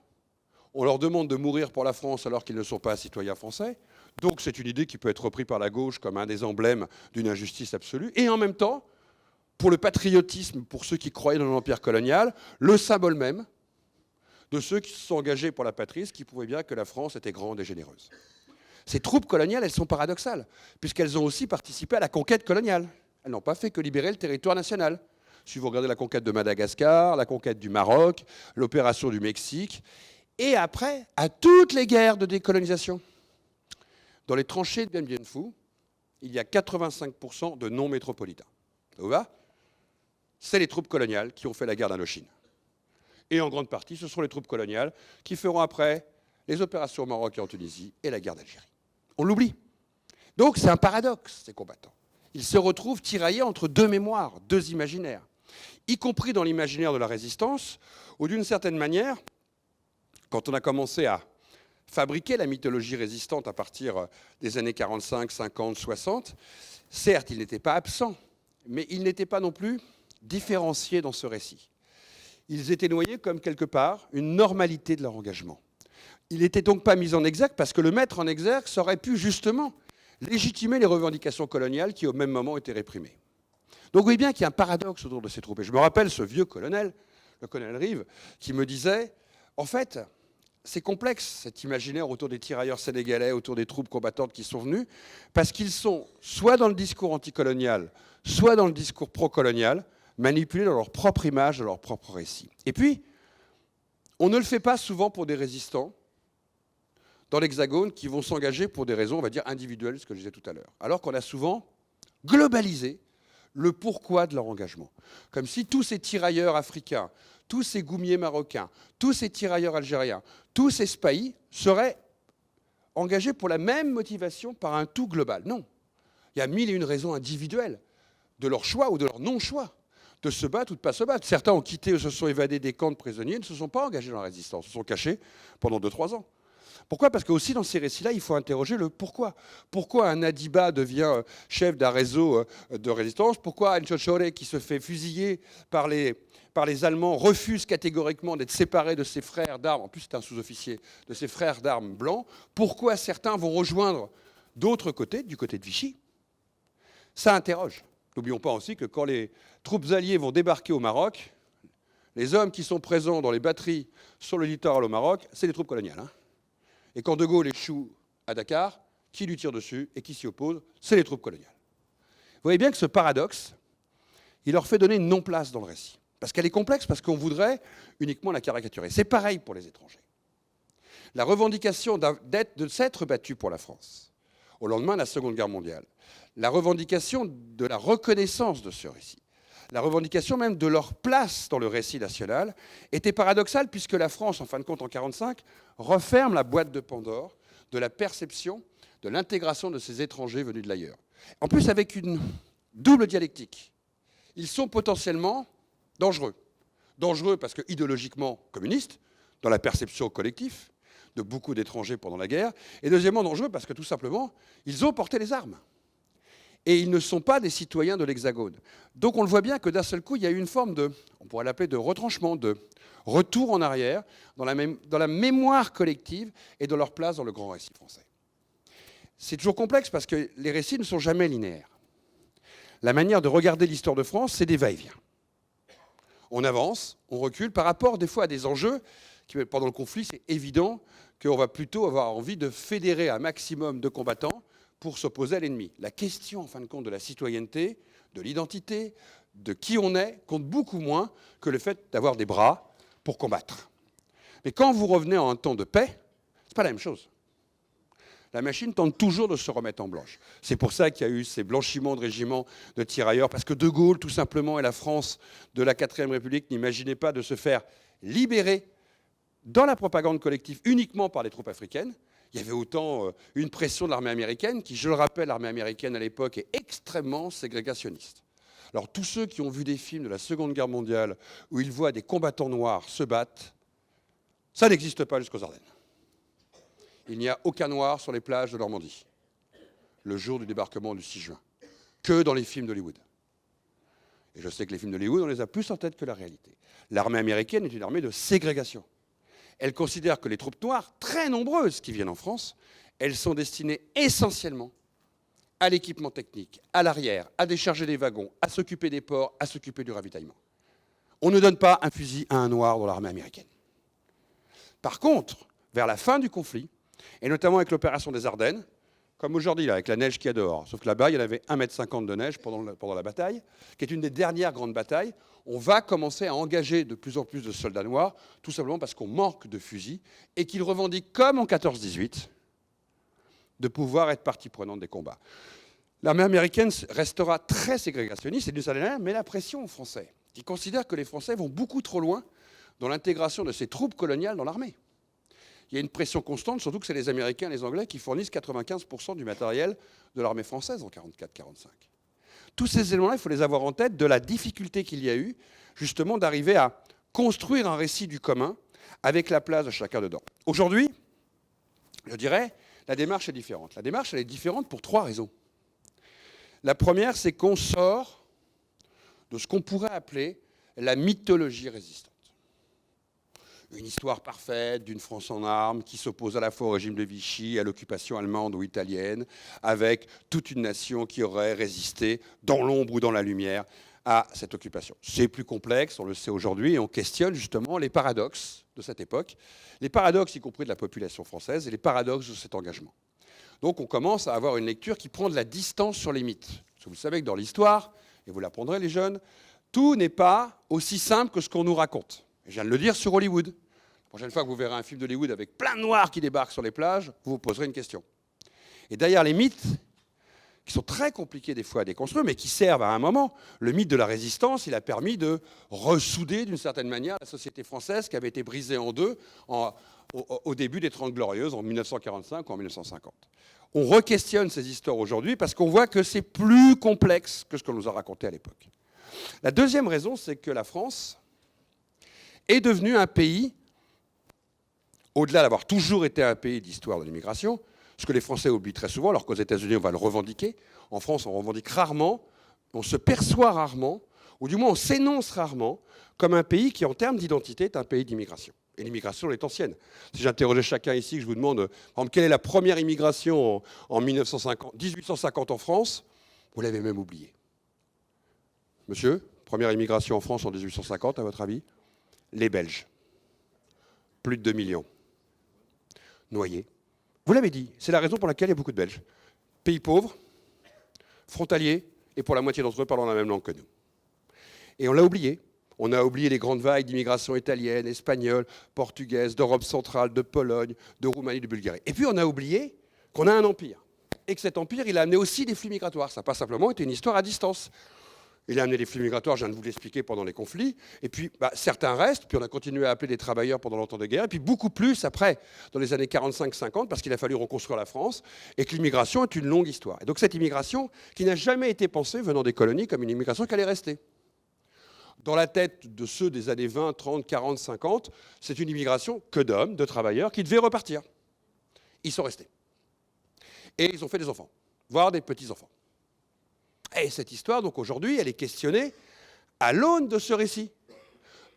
On leur demande de mourir pour la France alors qu'ils ne sont pas citoyens français. Donc c'est une idée qui peut être reprise par la gauche comme un des emblèmes d'une injustice absolue. Et en même temps, pour le patriotisme, pour ceux qui croyaient dans l'empire colonial, le symbole même de ceux qui se sont engagés pour la patrie, ce qui prouvait bien que la France était grande et généreuse. Ces troupes coloniales, elles sont paradoxales, puisqu'elles ont aussi participé à la conquête coloniale. Elles n'ont pas fait que libérer le territoire national. Si vous regardez la conquête de Madagascar, la conquête du Maroc, l'opération du Mexique, et après, à toutes les guerres de décolonisation. Dans les tranchées de Bien Bien Phu, il y a 85% de non-métropolitains. Ça vous va ? C'est les troupes coloniales qui ont fait la guerre d'Indochine. Et en grande partie, ce sont les troupes coloniales qui feront après les opérations au Maroc et en Tunisie et la guerre d'Algérie. On l'oublie. Donc c'est un paradoxe, ces combattants. Ils se retrouvent tiraillés entre 2 mémoires, 2 imaginaires, y compris dans l'imaginaire de la résistance, où d'une certaine manière, quand on a commencé à fabriquer la mythologie résistante à partir des années 45, 50, 60, certes, il n'était pas absent, mais il n'était pas non plus différencié dans ce récit. Ils étaient noyés comme quelque part une normalité de leur engagement. Il n'était donc pas mis en exergue parce que le mettre en exergue aurait pu justement légitimer les revendications coloniales qui au même moment étaient réprimées. Donc vous voyez bien qu'il y a un paradoxe autour de ces troupes. Et je me rappelle ce vieux colonel, le colonel Rive, qui me disait, en fait, c'est complexe cet imaginaire autour des tirailleurs sénégalais, autour des troupes combattantes qui sont venues, parce qu'ils sont soit dans le discours anticolonial, soit dans le discours pro-colonial, manipulés dans leur propre image, dans leur propre récit. Et puis, on ne le fait pas souvent pour des résistants dans l'Hexagone qui vont s'engager pour des raisons, on va dire, individuelles, ce que je disais tout à l'heure. Alors qu'on a souvent globalisé le pourquoi de leur engagement. Comme si tous ces tirailleurs africains, tous ces goumiers marocains, tous ces tirailleurs algériens, tous ces spahis seraient engagés pour la même motivation par un tout global. Non. Il y a 1001 raisons individuelles de leur choix ou de leur non-choix de se battre ou de ne pas se battre. Certains ont quitté ou se sont évadés des camps de prisonniers, ne se sont pas engagés dans la résistance, se sont cachés pendant 2-3 ans. Pourquoi ? Parce qu'aussi dans ces récits-là, il faut interroger le pourquoi. Pourquoi un Adiba devient chef d'un réseau de résistance ? Pourquoi un Chochore qui se fait fusiller par les Allemands refuse catégoriquement d'être séparé de ses frères d'armes, en plus c'est un sous-officier, de ses frères d'armes blancs ? Pourquoi certains vont rejoindre d'autres côtés, du côté de Vichy ? Ça interroge. N'oublions pas aussi que quand les troupes alliées vont débarquer au Maroc, Les hommes qui sont présents dans les batteries sur le littoral au Maroc, c'est les troupes coloniales. Hein. Et quand De Gaulle échoue à Dakar, qui lui tire dessus et qui s'y oppose, c'est les troupes coloniales. Vous voyez bien que ce paradoxe, il leur fait donner une non-place dans le récit. Parce qu'elle est complexe, parce qu'on voudrait uniquement la caricaturer. C'est pareil pour les étrangers. La revendication de s'être battu pour la France, au lendemain de la Seconde Guerre mondiale, la revendication de la reconnaissance de ce récit, la revendication même de leur place dans le récit national, était paradoxale puisque la France, en fin de compte, en 1945, referme la boîte de Pandore de la perception de l'intégration de ces étrangers venus de l'ailleurs. En plus, avec une double dialectique. Ils sont potentiellement dangereux. Dangereux parce que idéologiquement communistes, dans la perception collective de beaucoup d'étrangers pendant la guerre, et deuxièmement dangereux parce que tout simplement, ils ont porté les armes. Et ils ne sont pas des citoyens de l'Hexagone. Donc on le voit bien que d'un seul coup, il y a eu une forme de, on pourrait l'appeler de retranchement, de retour en arrière dans la mémoire collective et dans leur place dans le grand récit français. C'est toujours complexe parce que les récits ne sont jamais linéaires. La manière de regarder l'histoire de France, c'est des va-et-vient. On avance, on recule, par rapport des fois à des enjeux qui, pendant le conflit, c'est évident qu'on va plutôt avoir envie de fédérer un maximum de combattants pour s'opposer à l'ennemi. La question, en fin de compte, de la citoyenneté, de l'identité, de qui on est, compte beaucoup moins que le fait d'avoir des bras pour combattre. Mais quand vous revenez en un temps de paix, c'est pas la même chose. La machine tente toujours de se remettre en blanche. C'est pour ça qu'il y a eu ces blanchiments de régiments de tirailleurs, parce que De Gaulle, tout simplement, et la France de la 4ème République n'imaginaient pas de se faire libérer dans la propagande collective uniquement par les troupes africaines. Il y avait autant une pression de l'armée américaine, qui, je le rappelle, l'armée américaine à l'époque est extrêmement ségrégationniste. Alors tous ceux qui ont vu des films de la Seconde Guerre mondiale où ils voient des combattants noirs se battre, ça n'existe pas jusqu'aux Ardennes. Il n'y a aucun noir sur les plages de Normandie, le jour du débarquement du 6 juin, que dans les films d'Hollywood. Et je sais que les films d'Hollywood, on les a plus en tête que la réalité. L'armée américaine est une armée de ségrégation. Elle considère que les troupes noires, très nombreuses qui viennent en France, elles sont destinées essentiellement à l'équipement technique, à l'arrière, à décharger des wagons, à s'occuper des ports, à s'occuper du ravitaillement. On ne donne pas un fusil à un noir dans l'armée américaine. Par contre, vers la fin du conflit, et notamment avec l'opération des Ardennes, comme aujourd'hui, là, avec la neige qu'il y a dehors. Sauf que là-bas, il y en avait 1,50 m de neige pendant la bataille, qui est une des dernières grandes batailles. On va commencer à engager de plus en plus de soldats noirs, tout simplement parce qu'on manque de fusils, et qu'ils revendiquent, comme en 14-18, de pouvoir être partie prenante des combats. L'armée américaine restera très ségrégationniste, et d'une certaine manière, met la pression aux Français, qui considèrent que les Français vont beaucoup trop loin dans l'intégration de ces troupes coloniales dans l'armée. Il y a une pression constante, surtout que c'est les Américains et les Anglais qui fournissent 95% du matériel de l'armée française en 1944-1945. Tous ces éléments-là, il faut les avoir en tête de la difficulté qu'il y a eu, justement, d'arriver à construire un récit du commun avec la place de chacun dedans. Aujourd'hui, je dirais, la démarche est différente. La démarche, elle est différente pour 3 raisons. La première, c'est qu'on sort de ce qu'on pourrait appeler la mythologie résistante. Une histoire parfaite d'une France en armes qui s'oppose à la fois au régime de Vichy, à l'occupation allemande ou italienne, avec toute une nation qui aurait résisté dans l'ombre ou dans la lumière à cette occupation. C'est plus complexe, on le sait aujourd'hui, et on questionne justement les paradoxes de cette époque, les paradoxes y compris de la population française et les paradoxes de cet engagement. Donc on commence à avoir une lecture qui prend de la distance sur les mythes. Parce que vous savez que dans l'histoire, et vous l'apprendrez les jeunes, tout n'est pas aussi simple que ce qu'on nous raconte. Je viens de le dire sur Hollywood. La prochaine fois que vous verrez un film d'Hollywood avec plein de noirs qui débarquent sur les plages, vous vous poserez une question. Et derrière les mythes, qui sont très compliqués des fois à déconstruire, mais qui servent à un moment, le mythe de la résistance, il a permis de ressouder d'une certaine manière la société française qui avait été brisée en deux au début des 30 Glorieuses, en 1945 ou en 1950. On re-questionne ces histoires aujourd'hui parce qu'on voit que c'est plus complexe que ce qu'on nous a raconté à l'époque. La deuxième raison, c'est que la France est devenu un pays, au-delà d'avoir toujours été un pays d'histoire de l'immigration, ce que les Français oublient très souvent, alors qu'aux États-Unis, on va le revendiquer. En France, on revendique rarement, on se perçoit rarement, ou du moins on s'énonce rarement, comme un pays qui, en termes d'identité, est un pays d'immigration. Et l'immigration, elle est ancienne. Si j'interrogeais chacun ici, que je vous demande, par exemple, quelle est la première immigration en 1850 en France, vous l'avez même oublié. Monsieur, première immigration en France en 1850, à votre avis ? Les Belges. Plus de 2 millions. Noyés. Vous l'avez dit, c'est la raison pour laquelle il y a beaucoup de Belges. Pays pauvres, frontaliers, et pour la moitié d'entre eux parlant la même langue que nous. Et on l'a oublié. On a oublié les grandes vagues d'immigration italienne, espagnole, portugaise, d'Europe centrale, de Pologne, de Roumanie, de Bulgarie. Et puis on a oublié qu'on a un empire. Et que cet empire, il a amené aussi des flux migratoires. Ça n'a pas simplement été une histoire à distance. Il a amené des flux migratoires, je viens de vous l'expliquer, pendant les conflits. Et puis, certains restent, puis on a continué à appeler des travailleurs pendant longtemps de guerre. Et puis beaucoup plus après, dans les années 45-50, parce qu'il a fallu reconstruire la France, et que l'immigration est une longue histoire. Et donc cette immigration, qui n'a jamais été pensée, venant des colonies, comme une immigration qui allait rester. Dans la tête de ceux des années 20, 30, 40, 50, c'est une immigration que d'hommes, de travailleurs, qui devaient repartir. Ils sont restés. Et ils ont fait des enfants, voire des petits-enfants. Et cette histoire, donc aujourd'hui, elle est questionnée à l'aune de ce récit,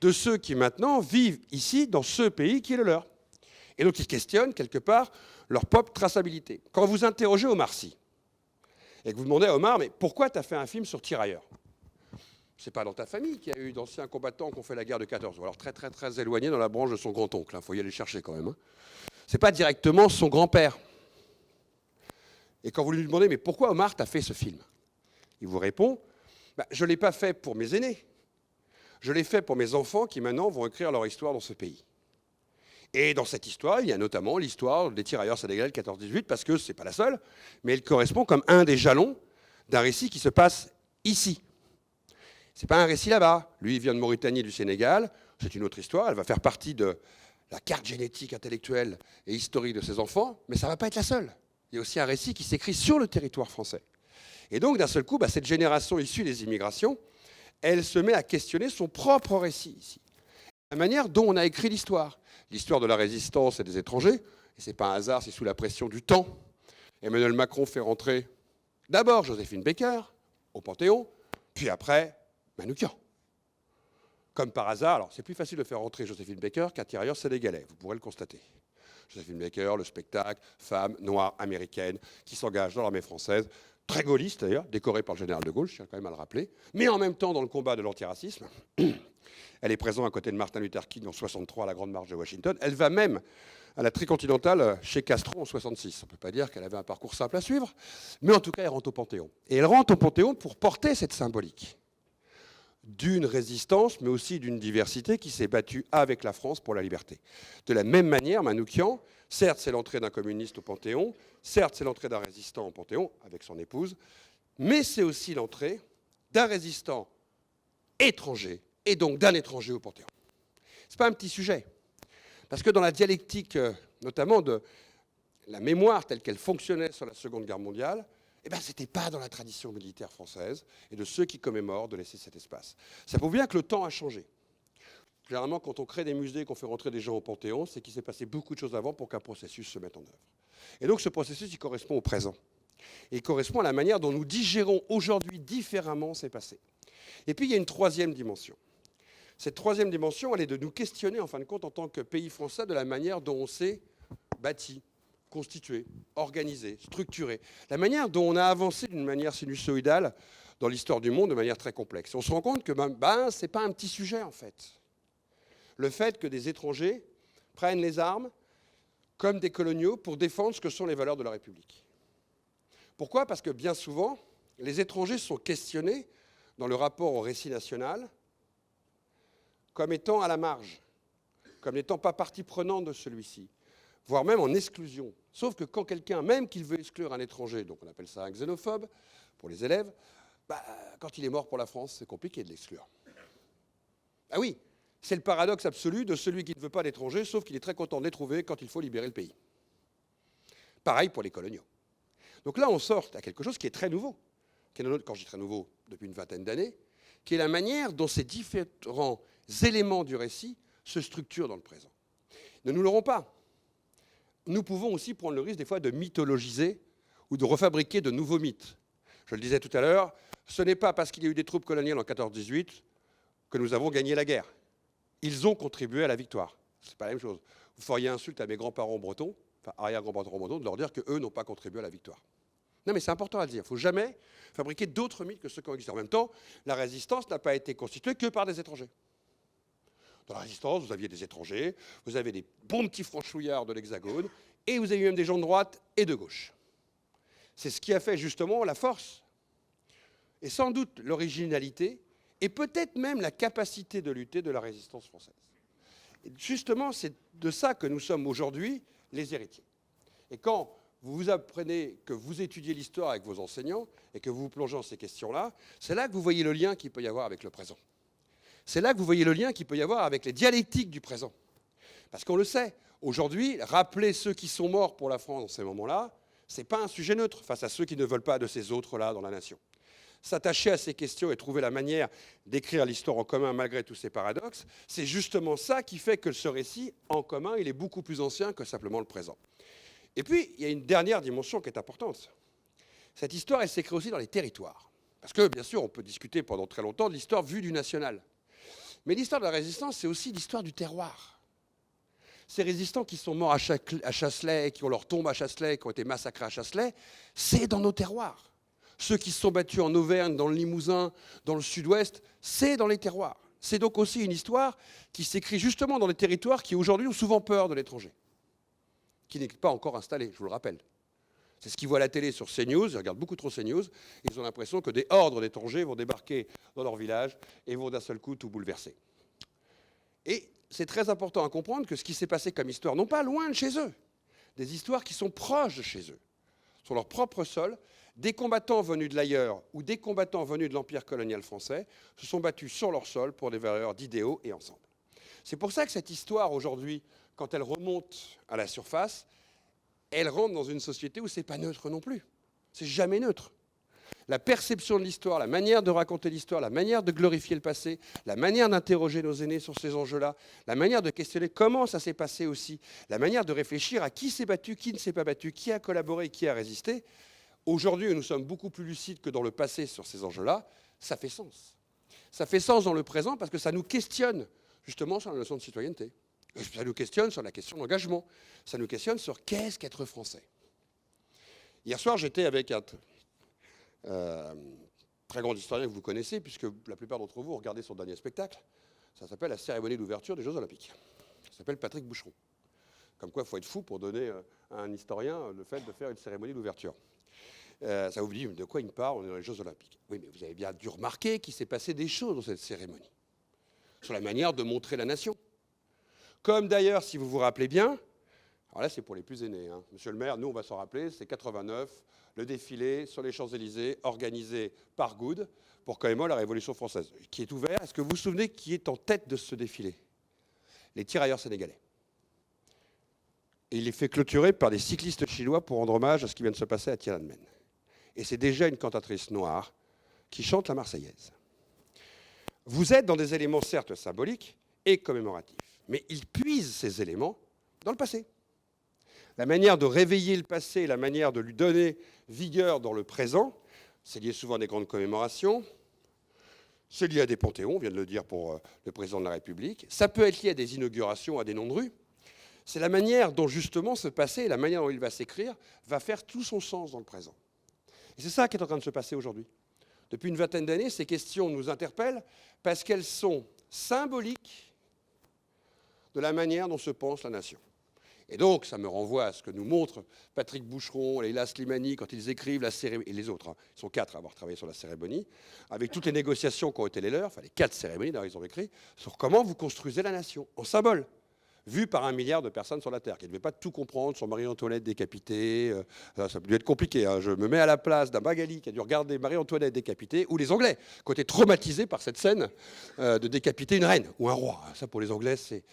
de ceux qui maintenant vivent ici, dans ce pays qui est le leur. Et donc ils questionnent, quelque part, leur propre traçabilité. Quand vous interrogez Omar Sy, et que vous demandez à Omar, mais pourquoi tu as fait un film sur tirailleurs? C'est pas dans ta famille qu'il y a eu d'anciens combattants qui ont fait la guerre de 14, ou alors très très très éloignés dans la branche de son grand-oncle. Il faut y aller chercher quand même. Hein. C'est pas directement son grand-père. Et quand vous lui demandez, mais pourquoi Omar t'as fait ce film? Il vous répond, je ne l'ai pas fait pour mes aînés. Je l'ai fait pour mes enfants qui maintenant vont écrire leur histoire dans ce pays. Et dans cette histoire, il y a notamment l'histoire des tirailleurs sénégalais de 14-18, parce que ce n'est pas la seule, mais elle correspond comme un des jalons d'un récit qui se passe ici. Ce n'est pas un récit là-bas. Lui, il vient de Mauritanie et du Sénégal. C'est une autre histoire. Elle va faire partie de la carte génétique, intellectuelle et historique de ses enfants, mais ça ne va pas être la seule. Il y a aussi un récit qui s'écrit sur le territoire français. Et donc, d'un seul coup, cette génération issue des immigrations, elle se met à questionner son propre récit ici. La manière dont on a écrit l'histoire. L'histoire de la résistance et des étrangers. Et ce n'est pas un hasard, c'est sous la pression du temps. Emmanuel Macron fait rentrer d'abord Joséphine Baker au Panthéon, puis après Manoukian. Comme par hasard, alors c'est plus facile de faire rentrer Joséphine Baker qu'un tirailleur sénégalais, vous pourrez le constater. Joséphine Baker, le spectacle, femme noire américaine qui s'engage dans l'armée française, très gaulliste d'ailleurs, décorée par le général de Gaulle, je tiens quand même à le rappeler, mais en même temps dans le combat de l'antiracisme. Elle est présente à côté de Martin Luther King en 63 à la Grande Marche de Washington. Elle va même à la Tricontinentale chez Castro en 66. On ne peut pas dire qu'elle avait un parcours simple à suivre, mais en tout cas elle rentre au Panthéon. Et elle rentre au Panthéon pour porter cette symbolique d'une résistance, mais aussi d'une diversité qui s'est battue avec la France pour la liberté. De la même manière, Manoukian, certes, c'est l'entrée d'un communiste au Panthéon, certes, c'est l'entrée d'un résistant au Panthéon, avec son épouse, mais c'est aussi l'entrée d'un résistant étranger, et donc d'un étranger au Panthéon. Ce n'est pas un petit sujet, parce que dans la dialectique, notamment de la mémoire telle qu'elle fonctionnait sur la Seconde Guerre mondiale, ce n'était pas dans la tradition militaire française et de ceux qui commémorent de laisser cet espace. Ça prouve bien que le temps a changé. Généralement, quand on crée des musées, qu'on fait rentrer des gens au Panthéon, c'est qu'il s'est passé beaucoup de choses avant pour qu'un processus se mette en œuvre. Et donc ce processus, il correspond au présent. Et il correspond à la manière dont nous digérons aujourd'hui différemment ces passés. Et puis il y a une troisième dimension. Cette troisième dimension, elle est de nous questionner, en fin de compte, en tant que pays français, de la manière dont on s'est bâti, constitué, organisé, structuré. La manière dont on a avancé d'une manière sinusoïdale dans l'histoire du monde de manière très complexe. On se rend compte que ce n'est pas un petit sujet, en fait. Le fait que des étrangers prennent les armes comme des coloniaux pour défendre ce que sont les valeurs de la République. Pourquoi? Parce que bien souvent, les étrangers sont questionnés dans le rapport au récit national comme étant à la marge, comme n'étant pas partie prenante de celui-ci, voire même en exclusion. Sauf que quand quelqu'un, même qu'il veut exclure un étranger, donc on appelle ça un xénophobe pour les élèves, quand il est mort pour la France, c'est compliqué de l'exclure. Ah oui, c'est le paradoxe absolu de celui qui ne veut pas d'étrangers, sauf qu'il est très content de les trouver quand il faut libérer le pays. Pareil pour les coloniaux. Donc là, on sort à quelque chose qui est très nouveau, qui est, quand je dis très nouveau, depuis une vingtaine d'années, qui est la manière dont ces différents éléments du récit se structurent dans le présent. Ne nous l'aurons pas. Nous pouvons aussi prendre le risque des fois de mythologiser ou de refabriquer de nouveaux mythes. Je le disais tout à l'heure, ce n'est pas parce qu'il y a eu des troupes coloniales en 14-18 que nous avons gagné la guerre. Ils ont contribué à la victoire. C'est pas la même chose. Vous feriez insulte à mes grands-parents bretons, enfin arrière-grands-parents bretons, de leur dire qu'eux n'ont pas contribué à la victoire. Non mais c'est important à le dire. Il ne faut jamais fabriquer d'autres mythes que ceux qui ont existé. En même temps, la résistance n'a pas été constituée que par des étrangers. Dans la résistance, vous aviez des étrangers, vous avez des bons petits franchouillards de l'Hexagone, et vous avez même des gens de droite et de gauche. C'est ce qui a fait justement la force, et sans doute l'originalité, et peut-être même la capacité de lutter de la résistance française. Et justement, c'est de ça que nous sommes aujourd'hui les héritiers. Et quand vous vous apprenez, que vous étudiez l'histoire avec vos enseignants, et que vous vous plongez dans ces questions-là, c'est là que vous voyez le lien qu'il peut y avoir avec le présent. C'est là que vous voyez le lien qu'il peut y avoir avec les dialectiques du présent. Parce qu'on le sait, aujourd'hui, rappeler ceux qui sont morts pour la France dans ces moments-là, ce n'est pas un sujet neutre face à ceux qui ne veulent pas de ces autres-là dans la nation. S'attacher à ces questions et trouver la manière d'écrire l'histoire en commun malgré tous ces paradoxes, c'est justement ça qui fait que ce récit en commun, il est beaucoup plus ancien que simplement le présent. Et puis, il y a une dernière dimension qui est importante. Cette histoire, elle s'écrit aussi dans les territoires. Parce que, bien sûr, on peut discuter pendant très longtemps de l'histoire vue du national. Mais l'histoire de la résistance, c'est aussi l'histoire du terroir. Ces résistants qui sont morts à Chasselet, qui ont leur tombe à Chasselet, qui ont été massacrés à Chasselet, c'est dans nos terroirs. Ceux qui se sont battus en Auvergne, dans le Limousin, dans le Sud-Ouest, c'est dans les terroirs. C'est donc aussi une histoire qui s'écrit justement dans les territoires qui aujourd'hui ont souvent peur de l'étranger, qui n'est pas encore installé, je vous le rappelle. C'est ce qu'ils voient à la télé sur CNews, ils regardent beaucoup trop CNews, ils ont l'impression que des hordes d'étrangers vont débarquer dans leur village et vont d'un seul coup tout bouleverser. Et c'est très important à comprendre que ce qui s'est passé comme histoire, non pas loin de chez eux, des histoires qui sont proches de chez eux, sur leur propre sol, des combattants venus de l'ailleurs ou des combattants venus de l'Empire colonial français se sont battus sur leur sol pour des valeurs d'idéaux et ensemble. C'est pour ça que cette histoire aujourd'hui, quand elle remonte à la surface, elle rentre dans une société où c'est pas neutre non plus. C'est jamais neutre. La perception de l'histoire, la manière de raconter l'histoire, la manière de glorifier le passé, la manière d'interroger nos aînés sur ces enjeux-là, la manière de questionner comment ça s'est passé aussi, la manière de réfléchir à qui s'est battu, qui ne s'est pas battu, qui a collaboré, qui a résisté. Aujourd'hui, nous sommes beaucoup plus lucides que dans le passé sur ces enjeux-là. Ça fait sens. Ça fait sens dans le présent parce que ça nous questionne justement sur la notion de citoyenneté. Ça nous questionne sur la question d'engagement. Ça nous questionne sur qu'est-ce qu'être français. Hier soir, j'étais avec un très grand historien que vous connaissez, puisque la plupart d'entre vous ont regardé son dernier spectacle. Ça s'appelle la cérémonie d'ouverture des Jeux Olympiques. Ça s'appelle Patrick Boucheron. Comme quoi, il faut être fou pour donner à un historien le fait de faire une cérémonie d'ouverture. Ça vous dit de quoi il me parle, on est dans les Jeux Olympiques. Oui, mais vous avez bien dû remarquer qu'il s'est passé des choses dans cette cérémonie, sur la manière de montrer la nation. Comme d'ailleurs, si vous vous rappelez bien, alors là c'est pour les plus aînés, hein. Monsieur le maire, nous on va s'en rappeler, c'est 89, le défilé sur les Champs-Élysées, organisé par Good pour commémorer la Révolution française, qui est ouvert. Est-ce que vous vous souvenez qui est en tête de ce défilé? Les tirailleurs sénégalais. Et il est fait clôturer par des cyclistes chinois pour rendre hommage à ce qui vient de se passer à Tiananmen. Et c'est déjà une cantatrice noire qui chante la Marseillaise. Vous êtes dans des éléments certes symboliques et commémoratifs, mais ils puisent ces éléments dans le passé. La manière de réveiller le passé, la manière de lui donner vigueur dans le présent, c'est lié souvent à des grandes commémorations, c'est lié à des panthéons, on vient de le dire pour le président de la République, ça peut être lié à des inaugurations, à des noms de rues. C'est la manière dont justement ce passé, la manière dont il va s'écrire, va faire tout son sens dans le présent. Et c'est ça qui est en train de se passer aujourd'hui. Depuis une vingtaine d'années, ces questions nous interpellent parce qu'elles sont symboliques de la manière dont se pense la nation. Et donc, ça me renvoie à ce que nous montrent Patrick Boucheron, Leïla Slimani, quand ils écrivent la cérémonie, et les autres, hein, ils sont 4 à avoir travaillé sur la cérémonie, avec toutes les négociations qui ont été les leurs, enfin les 4 cérémonies, d'ailleurs ils ont écrit, sur comment vous construisez la nation, en symbole, vu par 1 milliard de personnes sur la Terre, qui ne devaient pas tout comprendre sur Marie-Antoinette décapitée. Ça a dû être compliqué, hein. Je me mets à la place d'un Magali qui a dû regarder Marie-Antoinette décapitée, ou les Anglais, qui ont été traumatisés par cette scène de décapiter une reine, ou un roi. Ça, pour les Anglais, c'est...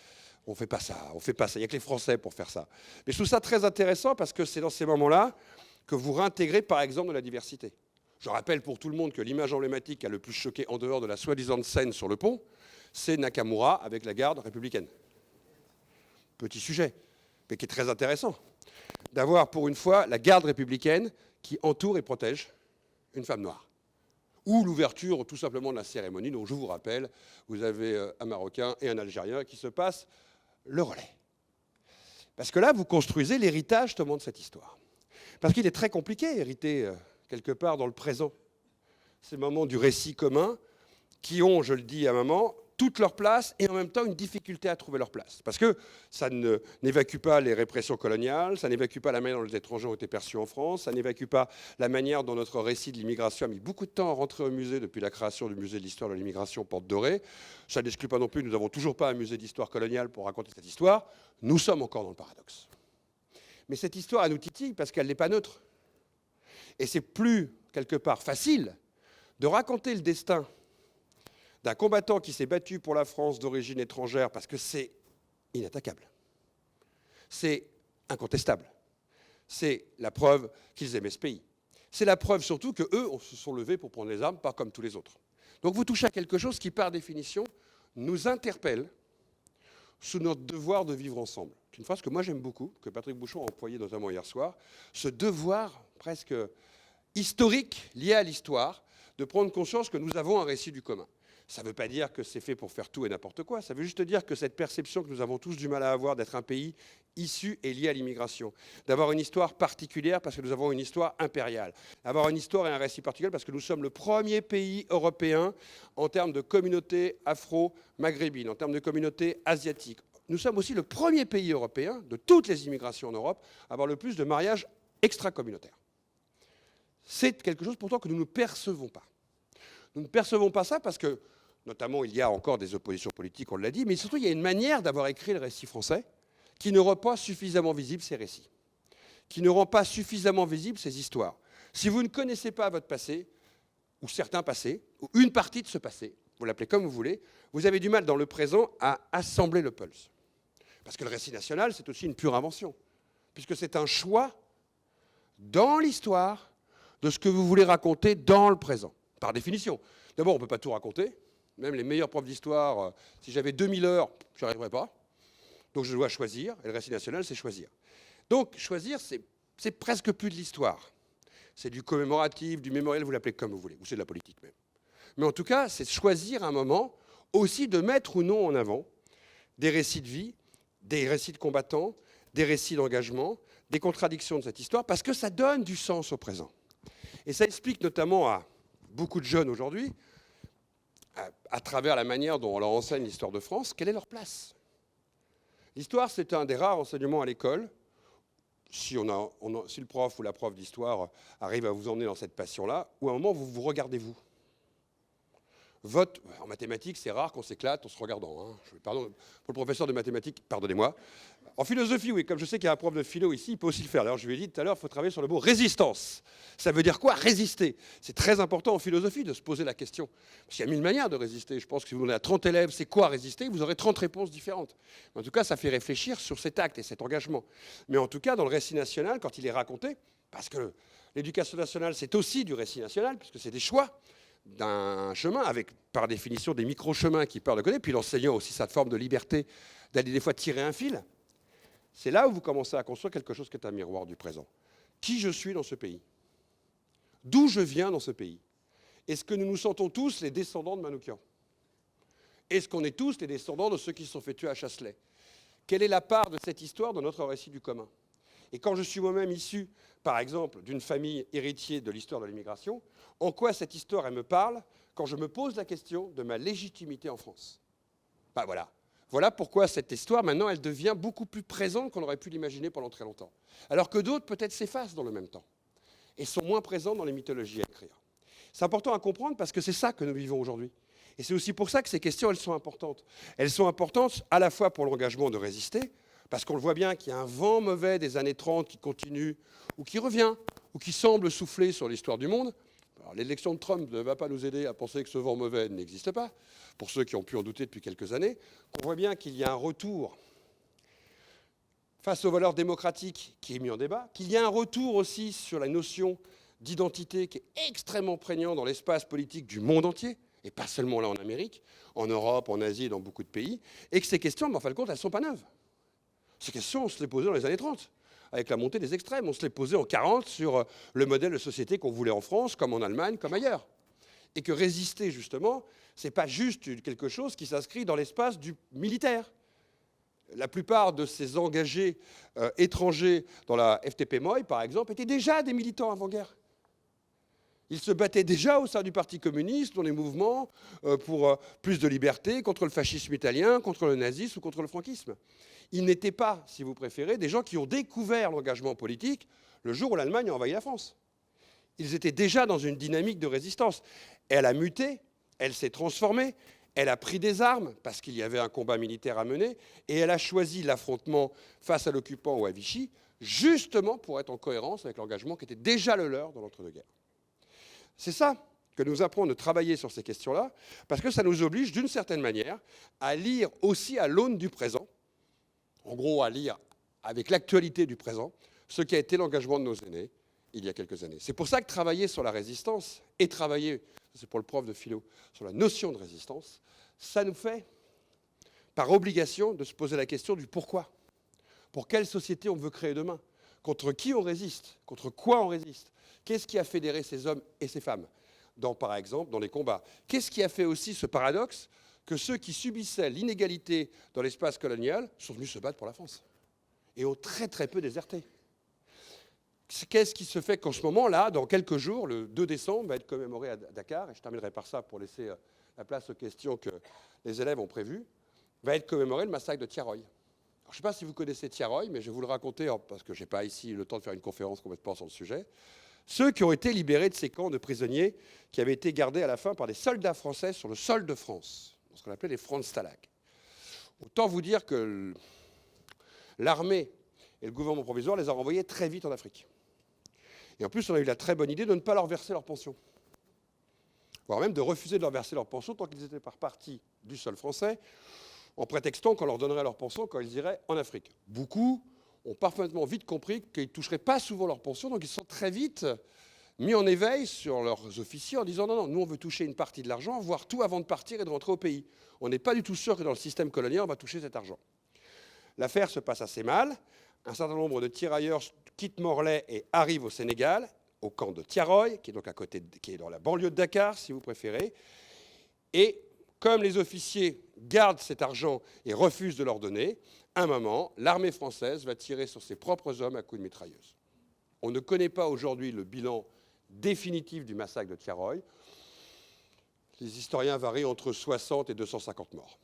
On ne fait pas ça, on fait pas ça. Il n'y a que les Français pour faire ça. Mais je trouve ça très intéressant parce que c'est dans ces moments-là que vous réintégrez, par exemple, de la diversité. Je rappelle pour tout le monde que l'image emblématique qui a le plus choqué en dehors de la soi-disant scène sur le pont, c'est Nakamura avec la garde républicaine. Petit sujet, mais qui est très intéressant. D'avoir pour une fois la garde républicaine qui entoure et protège une femme noire. Ou l'ouverture tout simplement de la cérémonie, dont je vous rappelle, vous avez un Marocain et un Algérien qui se passent le relais. Parce que là, vous construisez l'héritage justement de cette histoire. Parce qu'il est très compliqué hériter quelque part dans le présent. Ces moments du récit commun qui ont, je le dis à maman, toute leur place et en même temps une difficulté à trouver leur place. Parce que ça n'évacue pas les répressions coloniales, ça n'évacue pas la manière dont les étrangers ont été perçus en France, ça n'évacue pas la manière dont notre récit de l'immigration a mis beaucoup de temps à rentrer au musée depuis la création du musée de l'histoire de l'immigration Porte Dorée. Ça n'exclut pas non plus, nous n'avons toujours pas un musée d'histoire coloniale pour raconter cette histoire. Nous sommes encore dans le paradoxe. Mais cette histoire, elle nous titille parce qu'elle n'est pas neutre. Et c'est plus, quelque part, facile de raconter le destin d'un combattant qui s'est battu pour la France d'origine étrangère, parce que c'est inattaquable. C'est incontestable. C'est la preuve qu'ils aimaient ce pays. C'est la preuve surtout qu'eux se sont levés pour prendre les armes, pas comme tous les autres. Donc vous touchez à quelque chose qui, par définition, nous interpelle sous notre devoir de vivre ensemble. C'est une phrase que moi j'aime beaucoup, que Patrick Bouchon a employée notamment hier soir. Ce devoir presque historique, lié à l'histoire, de prendre conscience que nous avons un récit du commun. Ça ne veut pas dire que c'est fait pour faire tout et n'importe quoi. Ça veut juste dire que cette perception que nous avons tous du mal à avoir d'être un pays issu et lié à l'immigration, d'avoir une histoire particulière parce que nous avons une histoire impériale, d'avoir une histoire et un récit particulier parce que nous sommes le premier pays européen en termes de communauté afro-maghrébine, en termes de communauté asiatique. Nous sommes aussi le premier pays européen de toutes les immigrations en Europe à avoir le plus de mariages extra-communautaires. C'est quelque chose pourtant que nous ne percevons pas. Nous ne percevons pas ça parce que, notamment, il y a encore des oppositions politiques, on l'a dit, mais surtout, il y a une manière d'avoir écrit le récit français qui ne rend pas suffisamment visible ces récits, qui ne rend pas suffisamment visible ces histoires. Si vous ne connaissez pas votre passé, ou certains passés, ou une partie de ce passé, vous l'appelez comme vous voulez, vous avez du mal dans le présent à assembler le pulse. Parce que le récit national, c'est aussi une pure invention, puisque c'est un choix dans l'histoire de ce que vous voulez raconter dans le présent. Par définition. D'abord, on ne peut pas tout raconter. Même les meilleurs profs d'histoire, si j'avais 2000 heures, je n'y arriverais pas. Donc je dois choisir, et le récit national, c'est choisir. Donc choisir, c'est presque plus de l'histoire. C'est du commémoratif, du mémoriel, vous l'appelez comme vous voulez, ou c'est de la politique même. Mais en tout cas, c'est choisir un moment aussi de mettre ou non en avant des récits de vie, des récits de combattants, des récits d'engagement, des contradictions de cette histoire, parce que ça donne du sens au présent. Et ça explique notamment à beaucoup de jeunes aujourd'hui, à travers la manière dont on leur enseigne l'histoire de France, quelle est leur place? L'histoire, c'est un des rares enseignements à l'école. Si le prof ou la prof d'histoire arrive à vous emmener dans cette passion-là, où à un moment, vous vous regardez vous. En mathématiques, c'est rare qu'on s'éclate en se regardant. Hein. Pardon, pour le professeur de mathématiques, pardonnez-moi. En philosophie, oui, comme je sais qu'il y a un prof de philo ici, il peut aussi le faire. D'ailleurs, je lui ai dit tout à l'heure, il faut travailler sur le mot résistance. Ça veut dire quoi? Résister. C'est très important en philosophie de se poser la question. Parce qu'il y a 1000 manières de résister. Je pense que si vous demandez à 30 élèves c'est quoi résister, vous aurez 30 réponses différentes. Mais en tout cas, ça fait réfléchir sur cet acte et cet engagement. Mais en tout cas, dans le récit national, quand il est raconté, parce que l'éducation nationale, c'est aussi du récit national, puisque c'est des choix d'un chemin avec, par définition, des micro-chemins qui partent de côté, puis l'enseignant aussi sa forme de liberté d'aller des fois tirer un fil. C'est là où vous commencez à construire quelque chose qui est un miroir du présent. Qui je suis dans ce pays? D'où je viens dans ce pays? Est-ce que nous nous sentons tous les descendants de Manoukian? Est-ce qu'on est tous les descendants de ceux qui se sont fait tuer à Chasselet? Quelle est la part de cette histoire dans notre récit du commun? Et quand je suis moi-même issu, par exemple, d'une famille héritier de l'histoire de l'immigration, en quoi cette histoire, elle me parle quand je me pose la question de ma légitimité en France? Ben voilà. Voilà pourquoi cette histoire, maintenant, elle devient beaucoup plus présente qu'on aurait pu l'imaginer pendant très longtemps. Alors que d'autres, peut-être, s'effacent dans le même temps et sont moins présents dans les mythologies à écrire. C'est important à comprendre parce que c'est ça que nous vivons aujourd'hui. Et c'est aussi pour ça que ces questions, elles sont importantes. Elles sont importantes à la fois pour l'engagement de résister, parce qu'on le voit bien qu'il y a un vent mauvais des années 30 qui continue, ou qui revient, ou qui semble souffler sur l'histoire du monde. Alors, l'élection de Trump ne va pas nous aider à penser que ce vent mauvais n'existe pas, pour ceux qui ont pu en douter depuis quelques années. On voit bien qu'il y a un retour face aux valeurs démocratiques qui est mis en débat, qu'il y a un retour aussi sur la notion d'identité qui est extrêmement prégnant dans l'espace politique du monde entier, et pas seulement là en Amérique, en Europe, en Asie et dans beaucoup de pays, et que ces questions, en fin de compte, elles ne sont pas neuves. Ces questions, on se les posait dans les années 30, avec la montée des extrêmes. On se les posait en 40 sur le modèle de société qu'on voulait en France, comme en Allemagne, comme ailleurs. Et que résister, justement, ce n'est pas juste quelque chose qui s'inscrit dans l'espace du militaire. La plupart de ces engagés étrangers dans la FTP-MOI, par exemple, étaient déjà des militants avant-guerre. Ils se battaient déjà au sein du Parti communiste dans les mouvements pour plus de liberté, contre le fascisme italien, contre le nazisme ou contre le franquisme. Ils n'étaient pas, si vous préférez, des gens qui ont découvert l'engagement politique le jour où l'Allemagne a envahi la France. Ils étaient déjà dans une dynamique de résistance. Elle a muté, elle s'est transformée, elle a pris des armes parce qu'il y avait un combat militaire à mener, et elle a choisi l'affrontement face à l'occupant ou à Vichy, justement pour être en cohérence avec l'engagement qui était déjà le leur dans l'entre-deux-guerres. C'est ça que nous apprenons de travailler sur ces questions-là, parce que ça nous oblige, d'une certaine manière, à lire aussi à l'aune du présent, en gros à lire avec l'actualité du présent, ce qui a été l'engagement de nos aînés il y a quelques années. C'est pour ça que travailler sur la résistance, et travailler, c'est pour le prof de philo, sur la notion de résistance, ça nous fait, par obligation, de se poser la question du pourquoi. Pour quelle société on veut créer demain? Contre qui on résiste? Contre quoi on résiste? Qu'est-ce qui a fédéré ces hommes et ces femmes, par exemple, dans les combats? Qu'est-ce qui a fait aussi ce paradoxe que ceux qui subissaient l'inégalité dans l'espace colonial sont venus se battre pour la France et ont très très peu déserté? Qu'est-ce qui se fait qu'en ce moment-là, dans quelques jours, le 2 décembre, va être commémoré à Dakar, et je terminerai par ça pour laisser la place aux questions que les élèves ont prévues, va être commémoré le massacre de Tiaroy. Je ne sais pas si vous connaissez Tiaroy, mais je vais vous le raconter, parce que je n'ai pas ici le temps de faire une conférence complètement sur le sujet. Ceux qui ont été libérés de ces camps de prisonniers qui avaient été gardés à la fin par des soldats français sur le sol de France, ce qu'on appelait les Frontstalag. Autant vous dire que l'armée et le gouvernement provisoire les a renvoyés très vite en Afrique. Et en plus, on a eu la très bonne idée de ne pas leur verser leur pension, voire même de refuser de leur verser leur pension tant qu'ils étaient partis du sol français, en prétextant qu'on leur donnerait leur pension quand ils iraient en Afrique. Beaucoup ont parfaitement vite compris qu'ils ne toucheraient pas souvent leur pension, donc ils sont très vite mis en éveil sur leurs officiers en disant non, nous on veut toucher une partie de l'argent, voire tout avant de partir et de rentrer au pays. On n'est pas du tout sûr que dans le système colonial on va toucher cet argent. L'affaire se passe assez mal. Un certain nombre de tirailleurs quittent Morlaix et arrivent au Sénégal, au camp de Tiaroy, qui est donc qui est dans la banlieue de Dakar, si vous préférez. Et comme les officiers gardent cet argent et refusent de leur donner, à un moment, l'armée française va tirer sur ses propres hommes à coups de mitrailleuse. On ne connaît pas aujourd'hui le bilan définitif du massacre de Tiaroy. Les historiens varient entre 60 et 250 morts.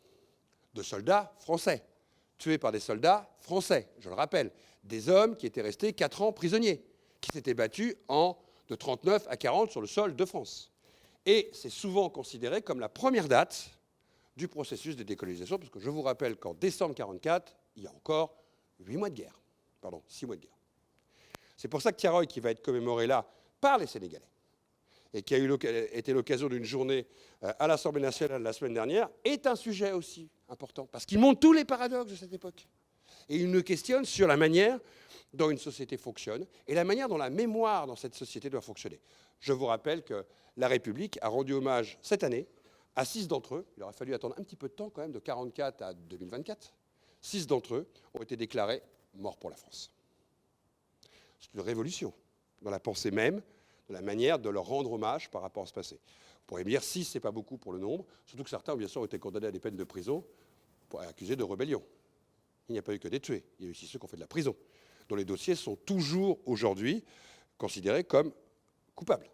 De soldats français, tués par des soldats français, je le rappelle. Des hommes qui étaient restés 4 ans prisonniers, qui s'étaient battus de 39 à 40 sur le sol de France. Et c'est souvent considéré comme la première date du processus de décolonisation, parce que je vous rappelle qu'en décembre 1944, il y a encore 6 mois de guerre. C'est pour ça que Tiaroy, qui va être commémoré là par les Sénégalais, et qui a été l'occasion d'une journée à l'Assemblée nationale la semaine dernière, est un sujet aussi important, parce qu'il montre tous les paradoxes de cette époque. Et il nous questionne sur la manière dont une société fonctionne, et la manière dont la mémoire dans cette société doit fonctionner. Je vous rappelle que la République a rendu hommage cette année à 6 d'entre eux. Il aura fallu attendre un petit peu de temps quand même, de 1944 à 2024. 6 d'entre eux ont été déclarés morts pour la France. C'est une révolution dans la pensée même, de la manière de leur rendre hommage par rapport à ce passé. Vous pourriez me dire 6, c'est pas beaucoup pour le nombre, surtout que certains, bien sûr, ont été condamnés à des peines de prison accusés de rébellion. Il n'y a pas eu que des tués, il y a eu aussi ceux qui ont fait de la prison, dont les dossiers sont toujours aujourd'hui considérés comme coupables.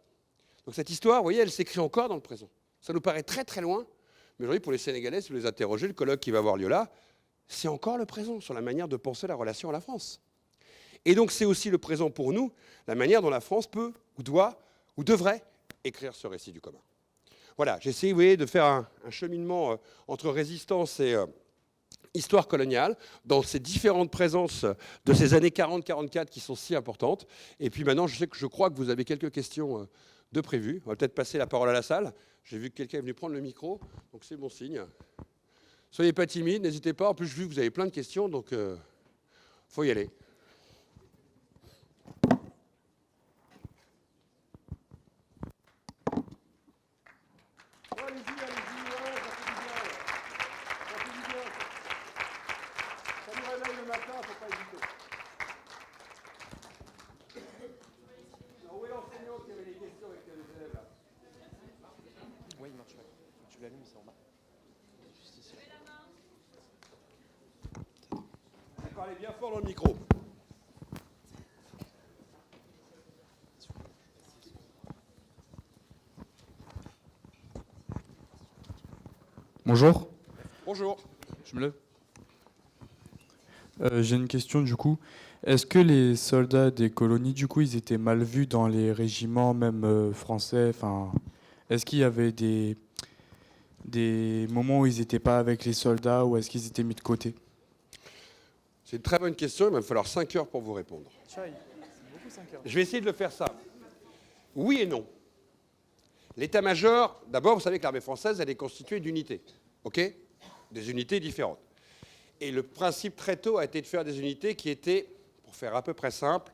Donc cette histoire, vous voyez, elle s'écrit encore dans le présent. Ça nous paraît très très loin, mais aujourd'hui, pour les Sénégalais, si vous les interrogez, le colloque qui va avoir lieu là, c'est encore le présent sur la manière de penser la relation à la France. Et donc c'est aussi le présent pour nous, la manière dont la France peut, ou doit, ou devrait écrire ce récit du commun. Voilà, j'ai essayé, vous voyez, de faire un cheminement entre résistance et histoire coloniale, dans ces différentes présences de ces années 40-44 qui sont si importantes. Et puis maintenant, je crois que vous avez quelques questions de prévues. On va peut-être passer la parole à la salle. J'ai vu que quelqu'un est venu prendre le micro, donc c'est bon signe. Soyez pas timides, n'hésitez pas. En plus, j'ai vu que vous avez plein de questions, donc faut y aller. Oui, il marche pas. Tu l'allumes, c'est en bas. Juste ici. Parlez bien fort dans le micro. Bonjour, Bonjour. je me lève. J'ai une question du coup. Est-ce que les soldats des colonies, du coup, ils étaient mal vus dans les régiments, même français? Enfin, est-ce qu'il y avait des moments où ils n'étaient pas avec les soldats ou est-ce qu'ils étaient mis de côté? C'est une très bonne question, il va me falloir 5 heures pour vous répondre. Tiens, c'est beaucoup 5 heures. Je vais essayer de le faire ça. Oui et non. L'état-major, d'abord, vous savez que l'armée française, elle est constituée d'unités, ok? Des unités différentes. Et le principe très tôt a été de faire des unités qui étaient, pour faire à peu près simple,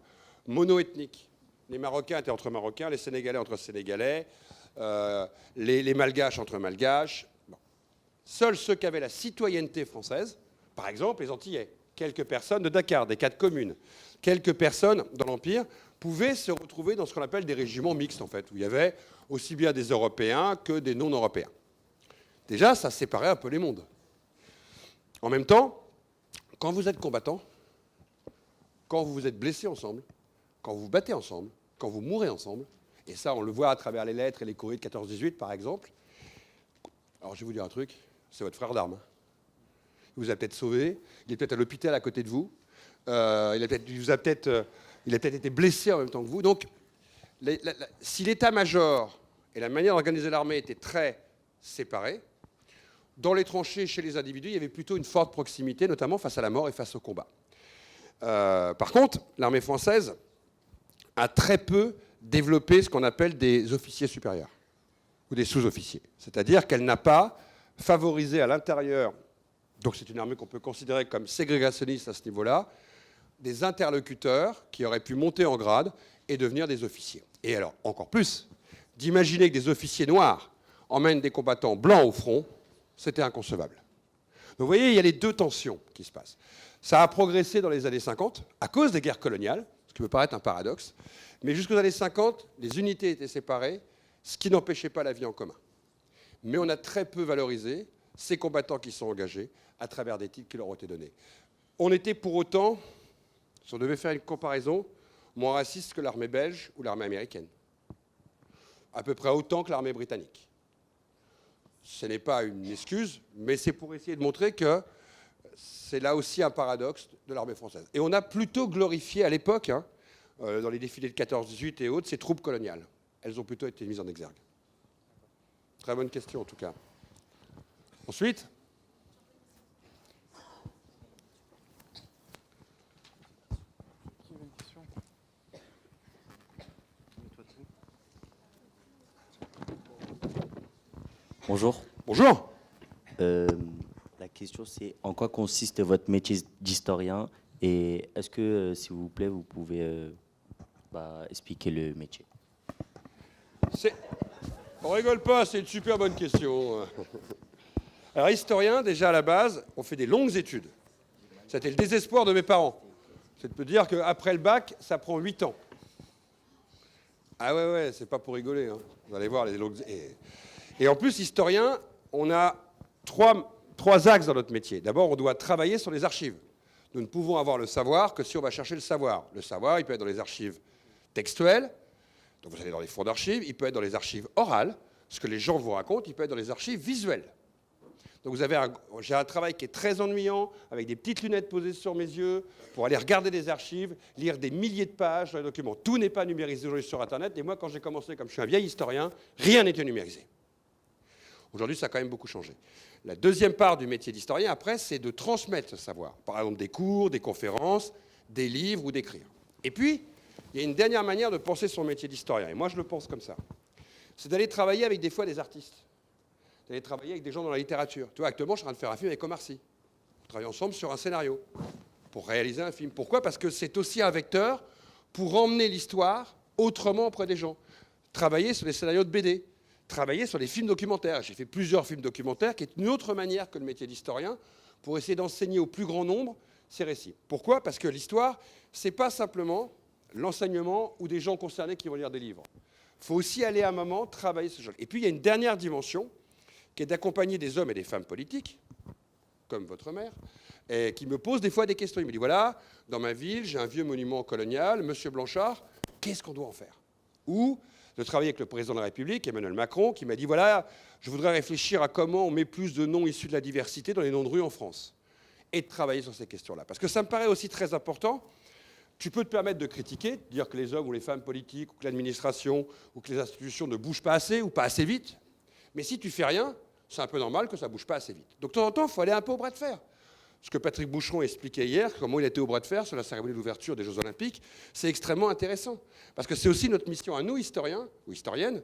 mono-ethniques. Les Marocains étaient entre Marocains, les Sénégalais entre Sénégalais, les Malgaches entre Malgaches. Bon. Seuls ceux qui avaient la citoyenneté française, par exemple les Antillais, quelques personnes de Dakar, des 4 communes, quelques personnes dans l'Empire, pouvaient se retrouver dans ce qu'on appelle des régiments mixtes, en fait, où il y avait aussi bien des Européens que des non-Européens. Déjà, ça séparait un peu les mondes. En même temps, quand vous êtes combattant, quand vous vous êtes blessés ensemble, quand vous vous battez ensemble, quand vous mourrez ensemble, et ça on le voit à travers les lettres et les courriers de 14-18 par exemple, alors je vais vous dire un truc, c'est votre frère d'armes. Il vous a peut-être sauvé, il est peut-être à l'hôpital à côté de vous, il a peut-être été blessé en même temps que vous. Donc, si l'état-major et la manière d'organiser l'armée étaient très séparés, dans les tranchées, chez les individus, il y avait plutôt une forte proximité, notamment face à la mort et face au combat. Par contre, l'armée française a très peu développé ce qu'on appelle des officiers supérieurs ou des sous-officiers. C'est-à-dire qu'elle n'a pas favorisé à l'intérieur, donc c'est une armée qu'on peut considérer comme ségrégationniste à ce niveau-là, des interlocuteurs qui auraient pu monter en grade et devenir des officiers. Et alors, encore plus, d'imaginer que des officiers noirs emmènent des combattants blancs au front, c'était inconcevable. Donc vous voyez, il y a les deux tensions qui se passent. Ça a progressé dans les années 50 à cause des guerres coloniales, ce qui peut paraître un paradoxe, mais jusqu'aux années 50, les unités étaient séparées, ce qui n'empêchait pas la vie en commun. Mais on a très peu valorisé ces combattants qui sont engagés à travers des titres qui leur ont été donnés. On était pour autant, si on devait faire une comparaison, moins raciste que l'armée belge ou l'armée américaine. À peu près autant que l'armée britannique. Ce n'est pas une excuse, mais c'est pour essayer de montrer que c'est là aussi un paradoxe de l'armée française. Et on a plutôt glorifié à l'époque, dans les défilés de 14-18 et autres, ces troupes coloniales. Elles ont plutôt été mises en exergue. Très bonne question en tout cas. Ensuite, Bonjour. bonjour. La question c'est en quoi consiste votre métier d'historien et est-ce que, s'il vous plaît, vous pouvez expliquer le métier? On rigole pas, c'est une super bonne question. Alors historien, déjà à la base, on fait des longues études. C'était le désespoir de mes parents. C'est de me dire qu'après le bac, ça prend 8 ans. Ah ouais, c'est pas pour rigoler. Hein. Vous allez voir les longues... Et en plus, historien, on a trois axes dans notre métier. D'abord, on doit travailler sur les archives. Nous ne pouvons avoir le savoir que si on va chercher le savoir. Le savoir, il peut être dans les archives textuelles, donc vous allez dans les fonds d'archives, il peut être dans les archives orales, ce que les gens vous racontent, il peut être dans les archives visuelles. Donc j'ai un travail qui est très ennuyant, avec des petites lunettes posées sur mes yeux, pour aller regarder des archives, lire des milliers de pages dans les documents. Tout n'est pas numérisé aujourd'hui sur Internet, et moi, quand j'ai commencé, comme je suis un vieil historien, rien n'était numérisé. Aujourd'hui, ça a quand même beaucoup changé. La deuxième part du métier d'historien, après, c'est de transmettre ce savoir. Par exemple, des cours, des conférences, des livres ou d'écrire. Et puis, il y a une dernière manière de penser son métier d'historien. Et moi, je le pense comme ça. C'est d'aller travailler avec des fois des artistes. D'aller travailler avec des gens dans la littérature. Tu vois, actuellement, je suis en train de faire un film avec Omar Sy. On travaille ensemble sur un scénario pour réaliser un film. Pourquoi ? Parce que c'est aussi un vecteur pour emmener l'histoire autrement auprès des gens. Travailler sur des scénarios de BD. Travailler sur les films documentaires. J'ai fait plusieurs films documentaires, qui est une autre manière que le métier d'historien, pour essayer d'enseigner au plus grand nombre ces récits. Pourquoi ? Parce que l'histoire, c'est pas simplement l'enseignement ou des gens concernés qui vont lire des livres. Il faut aussi aller à un moment travailler ce genre. Et puis il y a une dernière dimension, qui est d'accompagner des hommes et des femmes politiques, comme votre mère, et qui me pose des fois des questions. Il me dit, voilà, dans ma ville, j'ai un vieux monument colonial, Monsieur Blanchard, qu'est-ce qu'on doit en faire ? Ou de travailler avec le président de la République, Emmanuel Macron, qui m'a dit, voilà, je voudrais réfléchir à comment on met plus de noms issus de la diversité dans les noms de rue en France. Et de travailler sur ces questions-là. Parce que ça me paraît aussi très important. Tu peux te permettre de critiquer, de dire que les hommes ou les femmes politiques, ou que l'administration, ou que les institutions ne bougent pas assez, ou pas assez vite. Mais si tu fais rien, c'est un peu normal que ça ne bouge pas assez vite. Donc de temps en temps, il faut aller un peu au bras de fer. Ce que Patrick Boucheron expliquait hier, comment il était au bras de fer sur la cérémonie d'ouverture des Jeux Olympiques, c'est extrêmement intéressant. Parce que c'est aussi notre mission à nous, historiens ou historiennes,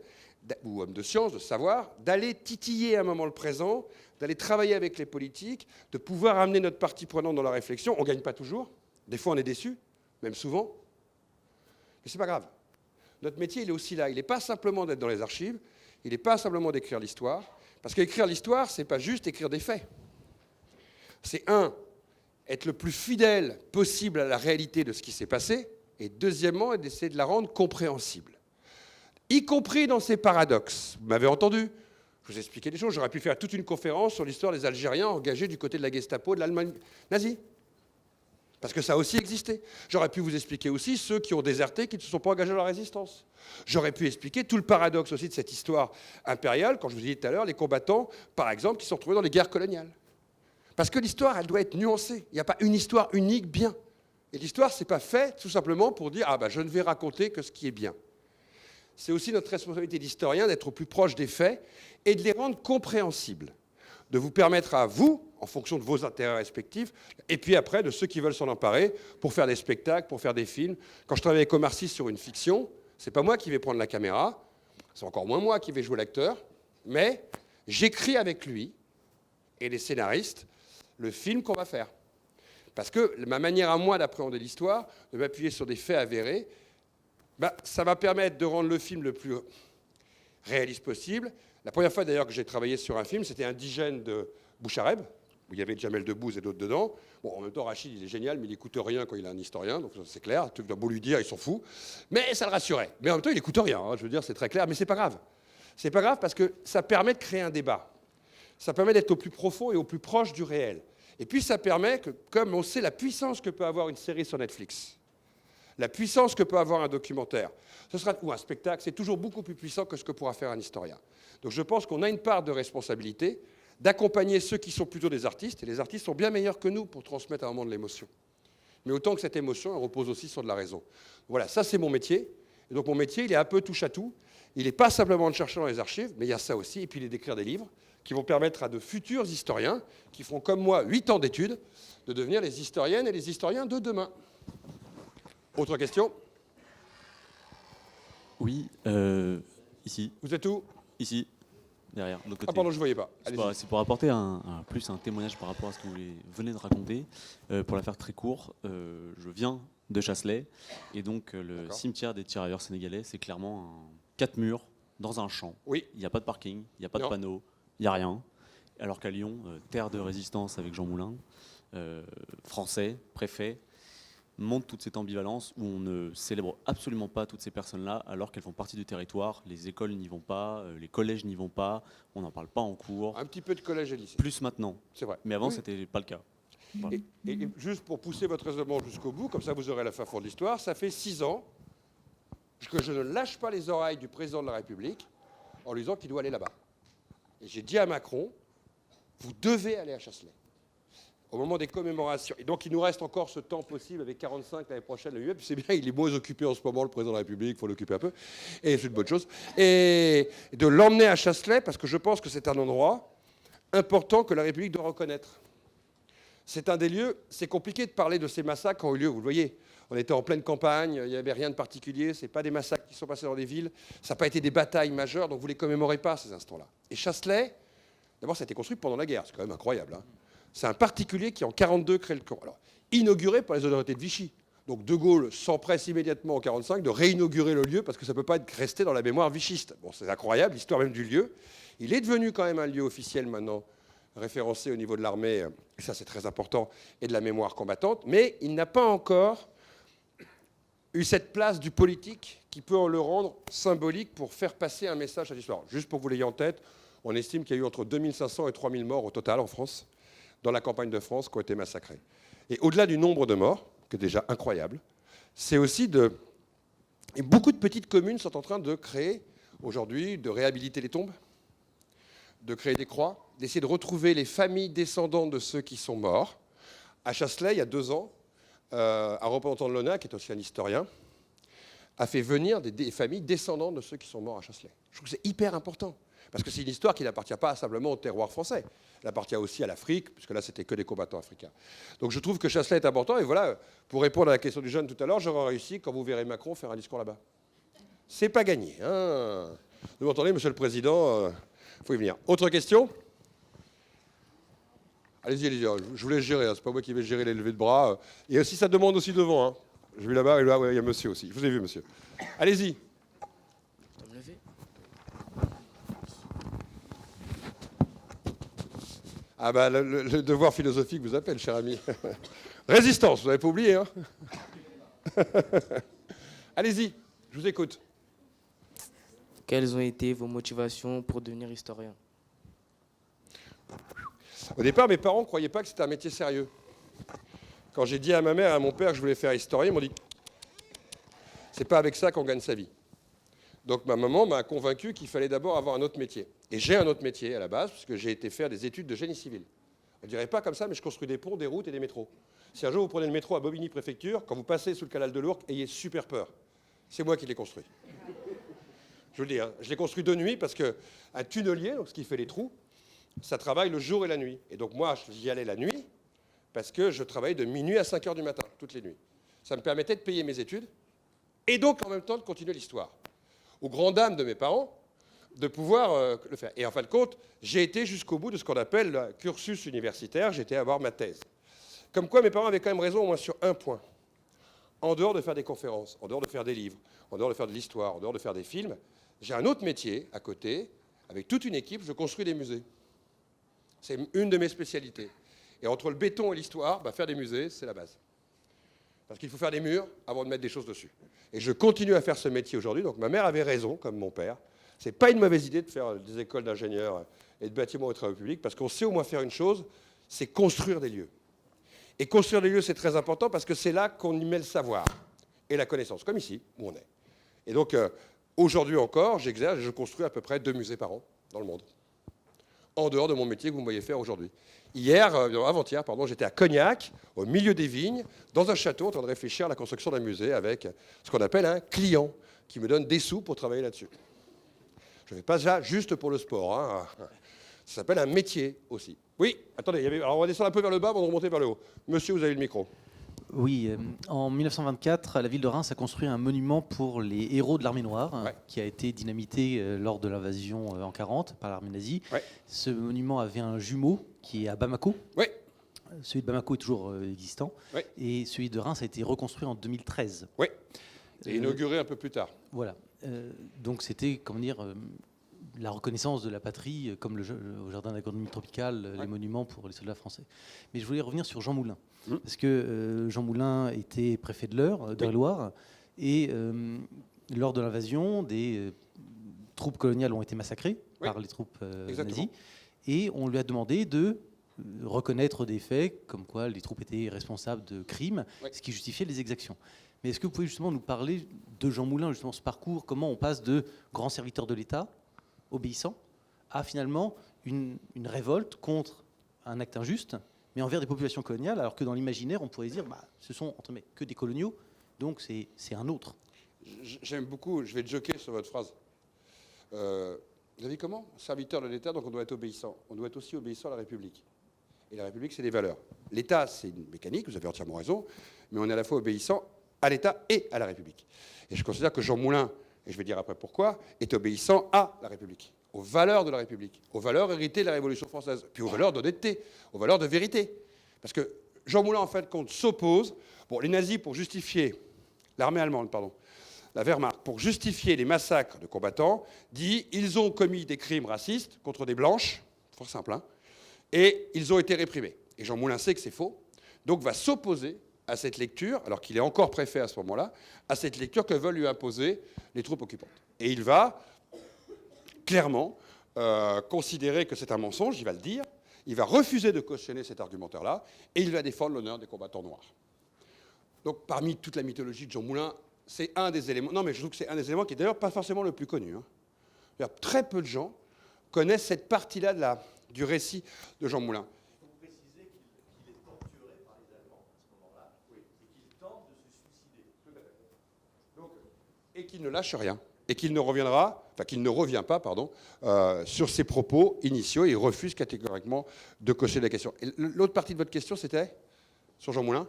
ou hommes de science, de savoir, d'aller titiller à un moment le présent, d'aller travailler avec les politiques, de pouvoir amener notre partie prenante dans la réflexion. On ne gagne pas toujours. Des fois, on est déçu, même souvent. Mais ce n'est pas grave. Notre métier, il est aussi là. Il n'est pas simplement d'être dans les archives, il n'est pas simplement d'écrire l'histoire. Parce qu'écrire l'histoire, ce n'est pas juste écrire des faits. C'est être le plus fidèle possible à la réalité de ce qui s'est passé, et deuxièmement, d'essayer de la rendre compréhensible. Y compris dans ses paradoxes. Vous m'avez entendu, je vous ai expliqué des choses. J'aurais pu faire toute une conférence sur l'histoire des Algériens engagés du côté de la Gestapo de l'Allemagne nazie. Parce que ça a aussi existé. J'aurais pu vous expliquer aussi ceux qui ont déserté, qui ne se sont pas engagés dans la résistance. J'aurais pu expliquer tout le paradoxe aussi de cette histoire impériale, quand je vous ai dit tout à l'heure, les combattants, par exemple, qui sont retrouvés dans les guerres coloniales. Parce que l'histoire, elle doit être nuancée. Il n'y a pas une histoire unique bien. Et l'histoire, ce n'est pas fait tout simplement pour dire « Ah ben, je ne vais raconter que ce qui est bien ». C'est aussi notre responsabilité d'historien d'être au plus proche des faits et de les rendre compréhensibles. De vous permettre à vous, en fonction de vos intérêts respectifs, et puis après de ceux qui veulent s'en emparer, pour faire des spectacles, pour faire des films. Quand je travaille avec Omar Sy sur une fiction, ce n'est pas moi qui vais prendre la caméra, c'est encore moins moi qui vais jouer l'acteur, mais j'écris avec lui et les scénaristes le film qu'on va faire. Parce que ma manière à moi d'appréhender l'histoire, de m'appuyer sur des faits avérés, ça va permettre de rendre le film le plus réaliste possible. La première fois d'ailleurs que j'ai travaillé sur un film, c'était Indigène de Bouchareb, où il y avait Jamel Debbouze et d'autres dedans. Bon, en même temps, Rachid, il est génial, mais il n'écoute rien quand il est un historien, donc c'est clair, tu dois beau lui dire, il s'en fout. Mais ça le rassurait. Mais en même temps, il n'écoute rien, hein, je veux dire, c'est très clair, mais c'est pas grave. C'est pas grave parce que ça permet de créer un débat. Ça permet d'être au plus profond et au plus proche du réel. Et puis ça permet que, comme on sait la puissance que peut avoir une série sur Netflix, la puissance que peut avoir un documentaire, ou un spectacle, c'est toujours beaucoup plus puissant que ce que pourra faire un historien. Donc je pense qu'on a une part de responsabilité d'accompagner ceux qui sont plutôt des artistes, et les artistes sont bien meilleurs que nous pour transmettre à un moment de l'émotion. Mais autant que cette émotion, elle repose aussi sur de la raison. Voilà, ça c'est mon métier. Et donc mon métier, il est un peu touche à tout. Il n'est pas simplement de chercher dans les archives, mais il y a ça aussi, et puis il est d'écrire des livres qui vont permettre à de futurs historiens, qui feront comme moi 8 ans d'études, de devenir les historiennes et les historiens de demain. Autre question? Oui, ici. Vous êtes où? Ici, derrière, de l'autre côté. Ah pardon, je ne voyais pas. C'est pour apporter plus un témoignage par rapport à ce que vous venez de raconter. Pour la faire très court, je viens de Chasselet, et donc le cimetière des tirailleurs sénégalais, c'est clairement 4 murs dans un champ. Oui. Il n'y a pas de parking, il n'y a pas de panneau, il n'y a rien. Alors qu'à Lyon, terre de résistance avec Jean Moulin, français, préfet, montre toute cette ambivalence où on ne célèbre absolument pas toutes ces personnes-là alors qu'elles font partie du territoire. Les écoles n'y vont pas, les collèges n'y vont pas, on n'en parle pas en cours. Un petit peu de collège et lycée. Plus maintenant. C'est vrai. Mais avant, Oui. c'était pas le cas. Voilà. Et juste pour pousser votre raisonnement jusqu'au bout, comme ça vous aurez la fin fond de l'histoire, ça fait 6 ans que je ne lâche pas les oreilles du président de la République en lui disant qu'il doit aller là-bas. Et j'ai dit à Macron, vous devez aller à Chasselet. Au moment des commémorations. Et donc, il nous reste encore ce temps possible avec 45 l'année prochaine. Puis c'est bien, il est moins occupé en ce moment, le président de la République, il faut l'occuper un peu. Et c'est une bonne chose. Et de l'emmener à Chasselet, parce que je pense que c'est un endroit important que la République doit reconnaître. C'est un des lieux, c'est compliqué de parler de ces massacres qui ont eu lieu, vous le voyez. On était en pleine campagne, il n'y avait rien de particulier, ce n'est pas des massacres qui sont passés dans des villes, ça n'a pas été des batailles majeures, donc vous ne les commémorez pas, ces instants-là. Et Chasselet, d'abord, ça a été construit pendant la guerre, c'est quand même incroyable. Hein. C'est un particulier qui, en 1942, crée le camp. Alors, inauguré par les autorités de Vichy. Donc De Gaulle s'empresse immédiatement en 1945 de réinaugurer le lieu parce que ça ne peut pas être resté dans la mémoire vichiste. Bon, c'est incroyable, l'histoire même du lieu. Il est devenu quand même un lieu officiel maintenant, référencé au niveau de l'armée, et ça c'est très important, et de la mémoire combattante, mais il n'a pas encore eu cette place du politique qui peut en le rendre symbolique pour faire passer un message à l'histoire. Juste pour que vous l'ayez en tête, on estime qu'il y a eu entre 2500 et 3000 morts au total en France, dans la campagne de France, qui ont été massacrés. Et au-delà du nombre de morts, qui est déjà incroyable, c'est aussi de Et beaucoup de petites communes sont en train de créer, aujourd'hui, de réhabiliter les tombes, de créer des croix, d'essayer de retrouver les familles descendantes de ceux qui sont morts. À Chasselet, il y a 2 ans, un représentant de l'ONA, qui est aussi un historien, a fait venir des familles descendantes de ceux qui sont morts à Chasselet. Je trouve que c'est hyper important, parce que c'est une histoire qui n'appartient pas simplement au terroir français. Elle appartient aussi à l'Afrique, puisque là, c'était que des combattants africains. Donc je trouve que Chasselet est important, et voilà, pour répondre à la question du jeune tout à l'heure, j'aurais réussi, quand vous verrez Macron faire un discours là-bas. C'est pas gagné. Hein. Vous m'entendez, Monsieur le Président, faut y venir. Autre question? Allez-y, allez-y, je vous laisse gérer, hein. C'est pas moi qui vais gérer les levées de bras. Et aussi, ça demande aussi devant. Hein. Je vais là-bas, et là, il y a monsieur aussi. Je vous ai vu, monsieur. Allez-y. Je dois me lever. Ah bah, le devoir philosophique vous appelle, cher ami. Résistance, vous n'avez pas oublié, hein. Allez-y, je vous écoute. Quelles ont été vos motivations pour devenir historien? Au départ, mes parents ne croyaient pas que c'était un métier sérieux. Quand j'ai dit à ma mère et à mon père que je voulais faire historien, ils m'ont dit « c'est pas avec ça qu'on gagne sa vie ». Donc ma maman m'a convaincu qu'il fallait d'abord avoir un autre métier. Et j'ai un autre métier à la base, puisque j'ai été faire des études de génie civil. On ne dirait pas comme ça, mais je construis des ponts, des routes et des métros. Si un jour vous prenez le métro à Bobigny-Préfecture, quand vous passez sous le canal de l'Ourcq, ayez super peur. C'est moi qui l'ai construit. Je vous le dis, hein, je l'ai construit de nuit parce qu'un tunnelier, donc ce qui fait les trous, ça travaille le jour et la nuit. Et donc moi, j'y allais la nuit parce que je travaillais de minuit à 5 heures du matin, toutes les nuits. Ça me permettait de payer mes études et donc en même temps de continuer l'histoire. Aux grandes dames de mes parents, de pouvoir le faire. Et en fin de compte, j'ai été jusqu'au bout de ce qu'on appelle le cursus universitaire, j'étais à avoir ma thèse. Comme quoi mes parents avaient quand même raison au moins sur un point. En dehors de faire des conférences, en dehors de faire des livres, en dehors de faire de l'histoire, en dehors de faire des films, j'ai un autre métier à côté, avec toute une équipe, je construis des musées. C'est une de mes spécialités. Et entre le béton et l'histoire, faire des musées, c'est la base. Parce qu'il faut faire des murs avant de mettre des choses dessus. Et je continue à faire ce métier aujourd'hui, donc ma mère avait raison, comme mon père. C'est pas une mauvaise idée de faire des écoles d'ingénieurs et de bâtiments aux travaux publics, parce qu'on sait au moins faire une chose, c'est construire des lieux. Et construire des lieux, c'est très important, parce que c'est là qu'on y met le savoir et la connaissance, comme ici, où on est. Et donc, aujourd'hui encore, j'exerce et je construis à peu près 2 musées par an dans le monde, en dehors de mon métier que vous me voyez faire aujourd'hui. Avant-hier, j'étais à Cognac, au milieu des vignes, dans un château, en train de réfléchir à la construction d'un musée avec ce qu'on appelle un client, qui me donne des sous pour travailler là-dessus. Je ne fais pas ça juste pour le sport. Hein. Ça s'appelle un métier aussi. Oui, attendez, alors on va descendre un peu vers le bas avant de remonter vers le haut. Monsieur, vous avez le micro. Oui, en 1924, la ville de Reims a construit un monument pour les héros de l'armée noire, Ouais. qui a été dynamité lors de l'invasion en 1940 par l'armée nazie. Ouais. Ce monument avait un jumeau qui est à Bamako. Oui. Celui de Bamako est toujours existant. Ouais. Et celui de Reims a été reconstruit en 2013. Oui. Et inauguré un peu plus tard. Voilà. Donc c'était, comment dire, la reconnaissance de la patrie, comme au jardin d'agronomie tropicale, les monuments pour les soldats français. Mais je voulais revenir sur Jean Moulin, parce que Jean Moulin était préfet de l'Eure, d'Eure-et-Loire, et lors de l'invasion, des troupes coloniales ont été massacrées par les troupes nazies, et on lui a demandé de reconnaître des faits, comme quoi les troupes étaient responsables de crimes, ce qui justifiait les exactions. Mais est-ce que vous pouvez justement nous parler de Jean Moulin, justement ce parcours, comment on passe de grand serviteur de l'État, obéissant, à finalement une révolte contre un acte injuste, mais envers des populations coloniales, alors que dans l'imaginaire, on pourrait se dire, ce sont entre guillemets que des coloniaux, donc c'est un autre. J'aime beaucoup, je vais joker sur votre phrase. Vous avez comment? Serviteur de l'État, donc on doit être obéissant. On doit être aussi obéissant à la République. Et la République, c'est des valeurs. L'État, c'est une mécanique, vous avez entièrement raison, mais on est à la fois obéissant à l'État et à la République. Et je considère que Jean Moulin, et je vais dire après pourquoi, est obéissant à la République, aux valeurs de la République, aux valeurs héritées de la Révolution française, puis aux valeurs d'honnêteté, aux valeurs de vérité. Parce que Jean Moulin, en fin de compte, s'oppose, les nazis, pour justifier, l'armée allemande, pardon, la Wehrmacht, pour justifier les massacres de combattants, dit « ils ont commis des crimes racistes contre des blanches », fort simple, hein, et ils ont été réprimés. Et Jean Moulin sait que c'est faux, donc va s'opposer à cette lecture, alors qu'il est encore préfet à ce moment-là, à cette lecture que veulent lui imposer les troupes occupantes. Et il va clairement considérer que c'est un mensonge, il va le dire, il va refuser de cautionner cet argumentaire-là, et il va défendre l'honneur des combattants noirs. Donc parmi toute la mythologie de Jean Moulin, c'est un des éléments. Non, mais je trouve que c'est un des éléments qui est d'ailleurs pas forcément le plus connu. Hein. C'est-à-dire, très peu de gens connaissent cette partie-là du récit de Jean Moulin. Il faut préciser qu'il est torturé par les Allemands à ce moment-là, et qu'il tente de se suicider. Tout à fait. Donc, et qu'il ne lâche rien. Et qu'il ne reviendra, enfin qu'il ne revient pas, pardon, sur ses propos initiaux. Il refuse catégoriquement de cocher la question. Et l'autre partie de votre question, c'était sur Jean Moulin.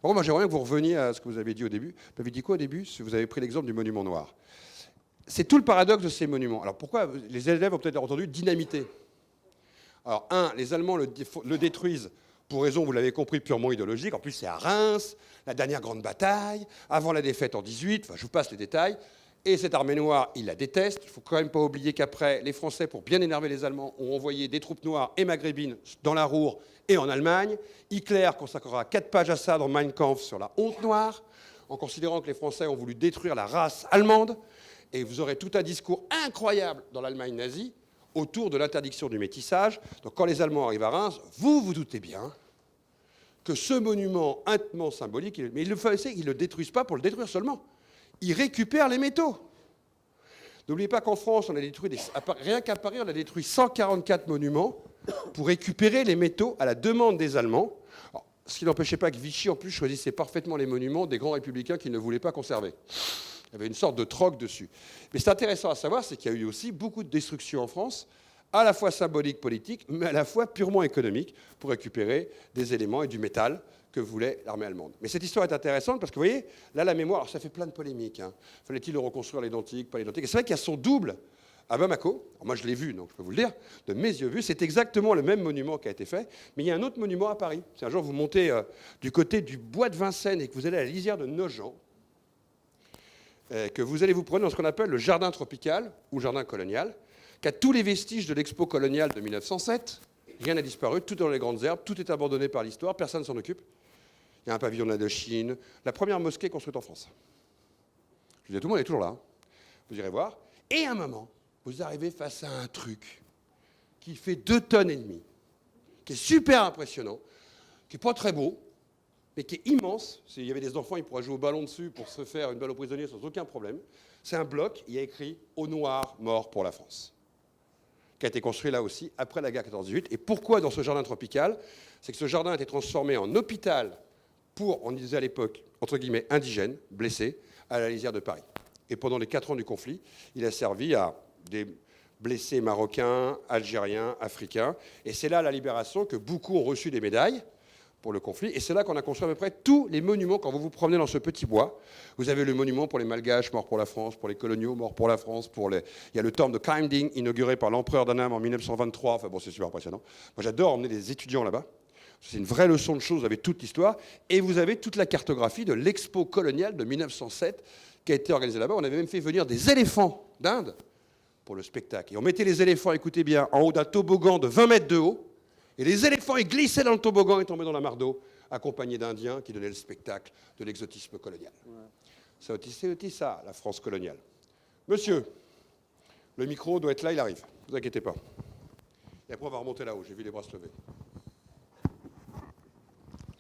Alors, moi, j'aimerais bien que vous reveniez à ce que vous avez dit au début. Vous avez dit quoi au début? Vous avez pris l'exemple du monument noir. C'est tout le paradoxe de ces monuments. Alors pourquoi les élèves ont peut-être entendu dynamiter? Alors, les Allemands le détruisent pour raison, vous l'avez compris, purement idéologique. En plus, c'est à Reims, la dernière grande bataille, avant la défaite en 18. Enfin, je vous passe les détails. Et cette armée noire, ils la détestent. Il ne faut quand même pas oublier qu'après, les Français, pour bien énerver les Allemands, ont envoyé des troupes noires et maghrébines dans la Ruhr et en Allemagne. Hitler consacrera 4 pages à ça dans Mein Kampf sur la honte noire, en considérant que les Français ont voulu détruire la race allemande. Et vous aurez tout un discours incroyable dans l'Allemagne nazie autour de l'interdiction du métissage. Donc quand les Allemands arrivent à Reims, vous doutez bien que ce monument hautement symbolique, mais ils ne le détruisent pas pour le détruire seulement. Ils récupèrent les métaux. N'oubliez pas qu'en France, on a détruit rien qu'à Paris, on a détruit 144 monuments pour récupérer les métaux à la demande des Allemands. Alors, ce qui n'empêchait pas que Vichy, en plus, choisissait parfaitement les monuments des grands républicains qu'il ne voulait pas conserver. Il y avait une sorte de troc dessus. Mais c'est intéressant à savoir, c'est qu'il y a eu aussi beaucoup de destruction en France, à la fois symbolique, politique, mais à la fois purement économique, pour récupérer des éléments et du métal que voulait l'armée allemande. Mais cette histoire est intéressante parce que, vous voyez, là, la mémoire, alors ça fait plein de polémiques. Hein. Fallait-il le reconstruire à l'identique, pas à l'identique? Et c'est vrai qu'il y a son double à Bamako. Alors moi, je l'ai vu, donc je peux vous le dire, de mes yeux vus. C'est exactement le même monument qui a été fait. Mais il y a un autre monument à Paris. Si un jour vous montez du côté du bois de Vincennes et que vous allez à la lisière de Nogent, que vous allez vous prendre dans ce qu'on appelle le jardin tropical ou jardin colonial, qui a tous les vestiges de l'expo coloniale de 1907. Rien n'a disparu, tout est dans les grandes herbes, tout est abandonné par l'histoire, personne ne s'en occupe. Il y a un pavillon d'Indochine, la première mosquée construite en France. Je vous dis à tout le monde, elle est toujours là. Hein. Vous irez voir. Et à un moment, vous arrivez face à un truc qui fait 2,5 tonnes, qui est super impressionnant, qui n'est pas très beau, mais qui est immense. S'il y avait des enfants, ils pourraient jouer au ballon dessus pour se faire une balle au prisonnier sans aucun problème. C'est un bloc, il y a écrit « Au noir, mort pour la France », qui a été construit là aussi après la guerre 14-18. Et pourquoi dans ce jardin tropical? C'est que ce jardin a été transformé en hôpital pour, on disait à l'époque, entre guillemets, indigènes, blessés, à la lisière de Paris. Et pendant les 4 ans du conflit, il a servi à des blessés marocains, algériens, africains. Et c'est là, à la libération, que beaucoup ont reçu des médailles pour le conflit. Et c'est là qu'on a construit à peu près tous les monuments. Quand vous vous promenez dans ce petit bois, vous avez le monument pour les Malgaches, morts pour la France, pour les coloniaux, morts pour la France. Il y a le temple de Kaimding, inauguré par l'empereur d'Annam en 1923. Enfin bon, c'est super impressionnant. Moi, j'adore emmener des étudiants là-bas. C'est une vraie leçon de choses, vous avez toute l'histoire. Et vous avez toute la cartographie de l'expo coloniale de 1907 qui a été organisée là-bas. On avait même fait venir des éléphants d'Inde pour le spectacle. Et on mettait les éléphants, écoutez bien, en haut d'un toboggan de 20 mètres de haut. Et les éléphants, ils glissaient dans le toboggan et tombaient dans la mare d'eau, accompagnés d'Indiens qui donnaient le spectacle de l'exotisme colonial. Ouais. C'est aussi ça, la France coloniale. Monsieur, le micro doit être là, il arrive. Ne vous inquiétez pas. Et après, on va remonter là-haut. J'ai vu les bras se lever.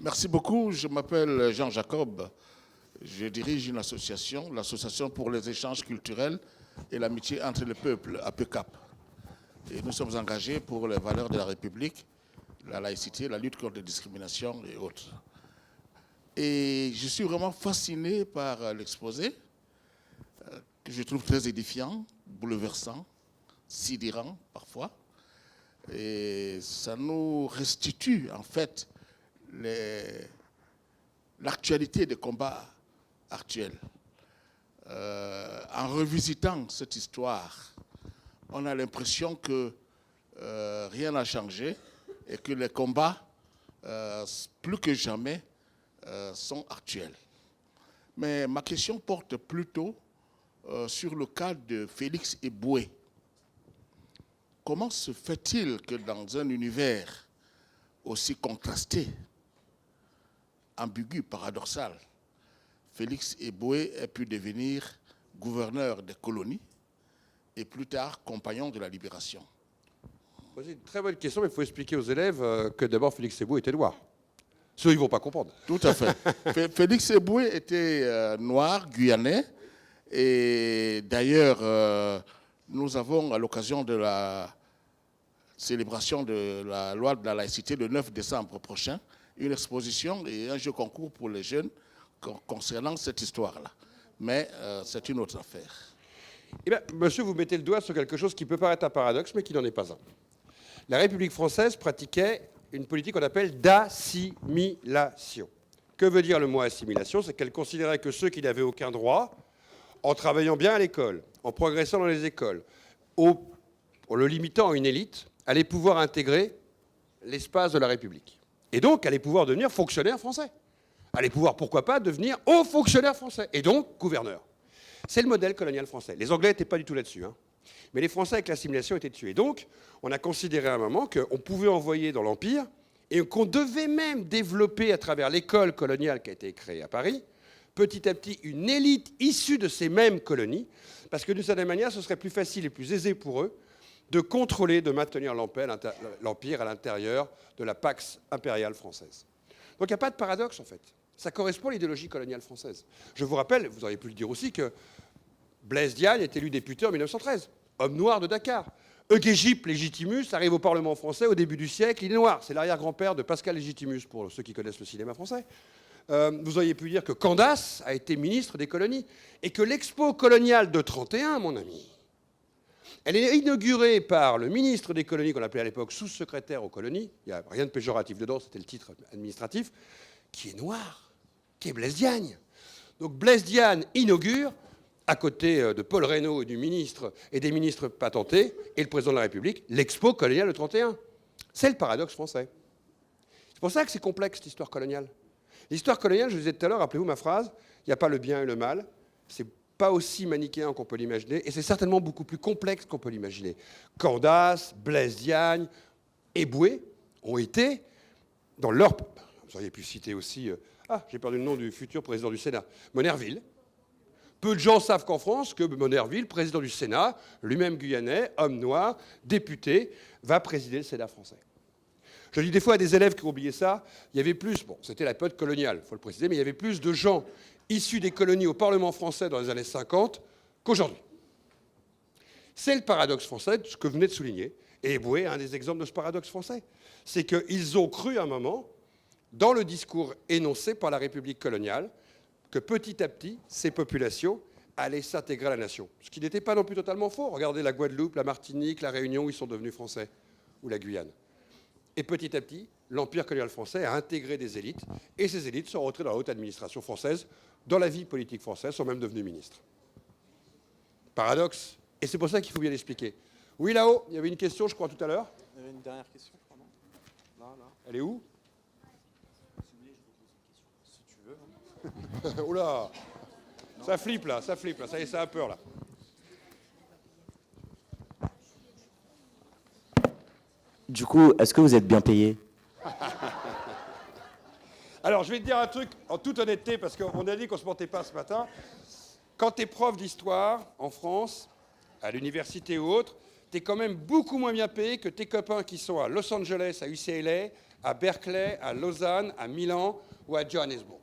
Merci beaucoup. Je m'appelle Jean Jacob. Je dirige une association, l'Association pour les échanges culturels et l'amitié entre les peuples, APECAP. Et nous sommes engagés pour les valeurs de la République, la laïcité, la lutte contre les discriminations et autres. Et je suis vraiment fasciné par l'exposé, que je trouve très édifiant, bouleversant, sidérant parfois. Et ça nous restitue en fait l'actualité des combats actuels. En revisitant cette histoire, on a l'impression que rien n'a changé et que les combats, plus que jamais, sont actuels. Mais ma question porte plutôt sur le cas de Félix Éboué. Comment se fait-il que dans un univers aussi contrasté, ambigu, paradoxal, Félix Éboué ait pu devenir gouverneur des colonies et plus tard compagnon de la libération? C'est une très bonne question, mais il faut expliquer aux élèves que d'abord Félix Éboué était noir. Ceux, ils ne vont pas comprendre. Tout à fait. Félix Eboué était noir, guyanais. Et d'ailleurs, nous avons, à l'occasion de la célébration de la loi de la laïcité le 9 décembre prochain, une exposition et un jeu concours pour les jeunes concernant cette histoire-là. Mais c'est une autre affaire. Eh bien, monsieur, vous mettez le doigt sur quelque chose qui peut paraître un paradoxe, mais qui n'en est pas un. La République française pratiquait une politique qu'on appelle d'assimilation. Que veut dire le mot assimilation? C'est qu'elle considérait que ceux qui n'avaient aucun droit, en travaillant bien à l'école, en progressant dans les écoles, en le limitant à une élite, allaient pouvoir intégrer l'espace de la République. Et donc, allaient pouvoir devenir fonctionnaires français. Allaient pouvoir, pourquoi pas, devenir hauts fonctionnaires français. Et donc, gouverneurs. C'est le modèle colonial français. Les Anglais n'étaient pas du tout là-dessus. Mais les Français, avec l'assimilation, étaient dessus. Et donc, on a considéré à un moment qu'on pouvait envoyer dans l'Empire et qu'on devait même développer à travers l'école coloniale qui a été créée à Paris, petit à petit, une élite issue de ces mêmes colonies, parce que d'une certaine manière, ce serait plus facile et plus aisé pour eux de contrôler, de maintenir l'Empire à l'intérieur de la Pax impériale française. Donc il n'y a pas de paradoxe, en fait. Ça correspond à l'idéologie coloniale française. Je vous rappelle, vous auriez pu le dire aussi, que Blaise Diagne est élu député en 1913, homme noir de Dakar. Eugégipe Légitimus arrive au Parlement français au début du siècle, il est noir. C'est l'arrière-grand-père de Pascal Légitimus, pour ceux qui connaissent le cinéma français. Vous auriez pu dire que Candace a été ministre des colonies, et que l'expo coloniale de 1931, mon ami, elle est inaugurée par le ministre des colonies, qu'on appelait à l'époque sous-secrétaire aux colonies, il n'y a rien de péjoratif dedans, c'était le titre administratif, qui est noir, qui est Blaise Diagne. Donc Blaise Diagne inaugure, à côté de Paul Reynaud et du ministre et des ministres patentés, et le président de la République, l'expo coloniale de 1931. C'est le paradoxe français. C'est pour ça que c'est complexe, l'histoire coloniale. L'histoire coloniale, je vous disais tout à l'heure, rappelez-vous ma phrase, il n'y a pas le bien et le mal, c'est pas aussi manichéen qu'on peut l'imaginer, et c'est certainement beaucoup plus complexe qu'on peut l'imaginer. Candace, Blaise Diagne, Eboué ont été, dans leur... Vous auriez pu citer aussi... j'ai perdu le nom du futur président du Sénat. Monnerville. Peu de gens savent qu'en France, que Monnerville, président du Sénat, lui-même guyanais, homme noir, député, va présider le Sénat français. Je dis des fois à des élèves qui ont oublié ça, il y avait plus, bon, c'était la période coloniale, il faut le préciser, mais il y avait plus de gens issus des colonies au Parlement français dans les années 50 qu'aujourd'hui. C'est le paradoxe français, ce que vous venez de souligner. Et Eboué est un des exemples de ce paradoxe français. C'est qu'ils ont cru à un moment, dans le discours énoncé par la République coloniale, que petit à petit, ces populations allaient s'intégrer à la nation. Ce qui n'était pas non plus totalement faux. Regardez la Guadeloupe, la Martinique, la Réunion, où ils sont devenus français, ou la Guyane. Et petit à petit, l'Empire colonial français a intégré des élites, et ces élites sont rentrées dans la haute administration française, dans la vie politique française, sont même devenus ministres. Paradoxe. Et c'est pour ça qu'il faut bien l'expliquer. Oui, là-haut, il y avait une question, je crois, tout à l'heure. Il y avait une dernière question, je crois, non? Là. Elle est où? Si tu veux. Oh là, ça flippe là, ça y est, ça a peur là. Du coup, est-ce que vous êtes bien payé? Alors, je vais te dire un truc en toute honnêteté, parce qu'on a dit qu'on ne se mentait pas ce matin. Quand tu es prof d'histoire en France, à l'université ou autre, tu es quand même beaucoup moins bien payé que tes copains qui sont à Los Angeles, à UCLA, à Berkeley, à Lausanne, à Milan ou à Johannesburg.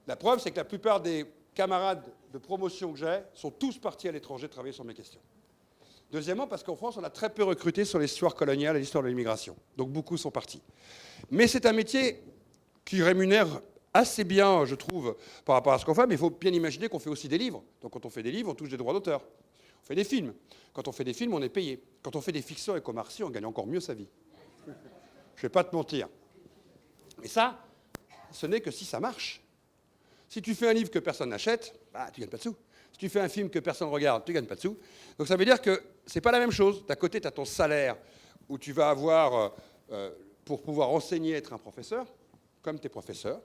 La preuve, c'est que la plupart des camarades de promotion que j'ai sont tous partis à l'étranger travailler sur mes questions. Deuxièmement, parce qu'en France, on a très peu recruté sur l'histoire coloniale et l'histoire de l'immigration. Donc beaucoup sont partis. Mais c'est un métier qui rémunère assez bien, je trouve, par rapport à ce qu'on fait, mais il faut bien imaginer qu'on fait aussi des livres. Donc quand on fait des livres, on touche des droits d'auteur. On fait des films. Quand on fait des films, on est payé. Quand on fait des fictions avec Omar Sy, on gagne encore mieux sa vie. Je ne vais pas te mentir. Mais ça, ce n'est que si ça marche. Si tu fais un livre que personne n'achète, bah, tu ne gagnes pas de sous. Si tu fais un film que personne ne regarde, tu ne gagnes pas de sous. Donc ça veut dire que ce n'est pas la même chose. D'un côté, tu as ton salaire où tu vas avoir, pour pouvoir enseigner, être un professeur, comme tes professeurs,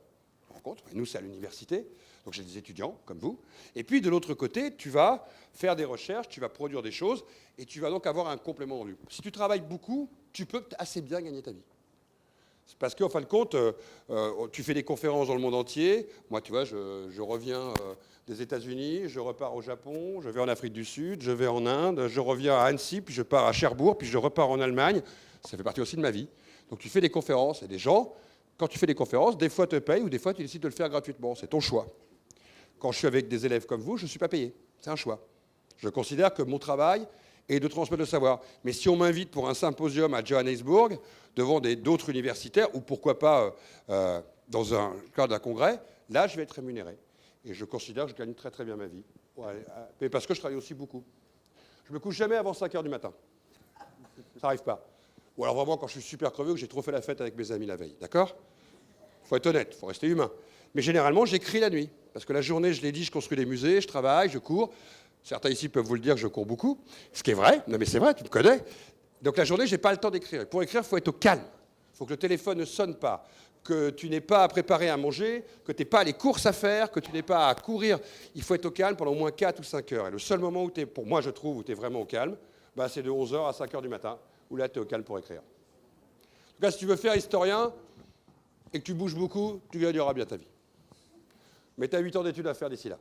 rencontre. Et nous, c'est à l'université. Donc j'ai des étudiants, comme vous. Et puis, de l'autre côté, tu vas faire des recherches, tu vas produire des choses, et tu vas donc avoir un complément de revenu. Si tu travailles beaucoup, tu peux assez bien gagner ta vie. C'est parce qu'en fin de compte, tu fais des conférences dans le monde entier. Moi, tu vois, je reviens des États-Unis, je repars au Japon, je vais en Afrique du Sud, je vais en Inde, je reviens à Annecy, puis je pars à Cherbourg, puis je repars en Allemagne. Ça fait partie aussi de ma vie. Donc tu fais des conférences, et des gens quand tu fais des conférences, des fois tu payes ou des fois tu décides de le faire gratuitement. C'est ton choix. Quand je suis avec des élèves comme vous, je ne suis pas payé. C'est un choix. Je considère que mon travail est de transmettre le savoir. Mais si on m'invite pour un symposium à Johannesburg, devant d'autres universitaires, ou pourquoi pas dans un cadre d'un congrès, là, je vais être rémunéré. Et je considère que je gagne très très bien ma vie. Ouais, mais parce que je travaille aussi beaucoup. Je me couche jamais avant 5 h du matin. Ça n'arrive pas. Ou alors vraiment quand je suis super crevé ou que j'ai trop fait la fête avec mes amis la veille. D'accord ? Il faut être honnête, il faut rester humain. Mais généralement, j'écris la nuit. Parce que la journée, je l'ai dit, je construis des musées, je travaille, je cours. Certains ici peuvent vous le dire que je cours beaucoup. Ce qui est vrai. Non mais c'est vrai, tu me connais. Donc la journée, je n'ai pas le temps d'écrire. Et pour écrire, il faut être au calme. Il faut que le téléphone ne sonne pas, que tu n'aies pas à préparer à manger, que tu n'aies pas les courses à faire, que tu n'aies pas à courir. Il faut être au calme pendant au moins 4 ou 5 heures. Et le seul moment où tu es, pour moi je trouve, où tu es vraiment au calme, bah, c'est de 11 h à 5 h du matin, où là tu es au calme pour écrire. En tout cas, si tu veux faire historien et que tu bouges beaucoup, tu gagneras bien ta vie. Mais tu as 8 ans d'études à faire d'ici là.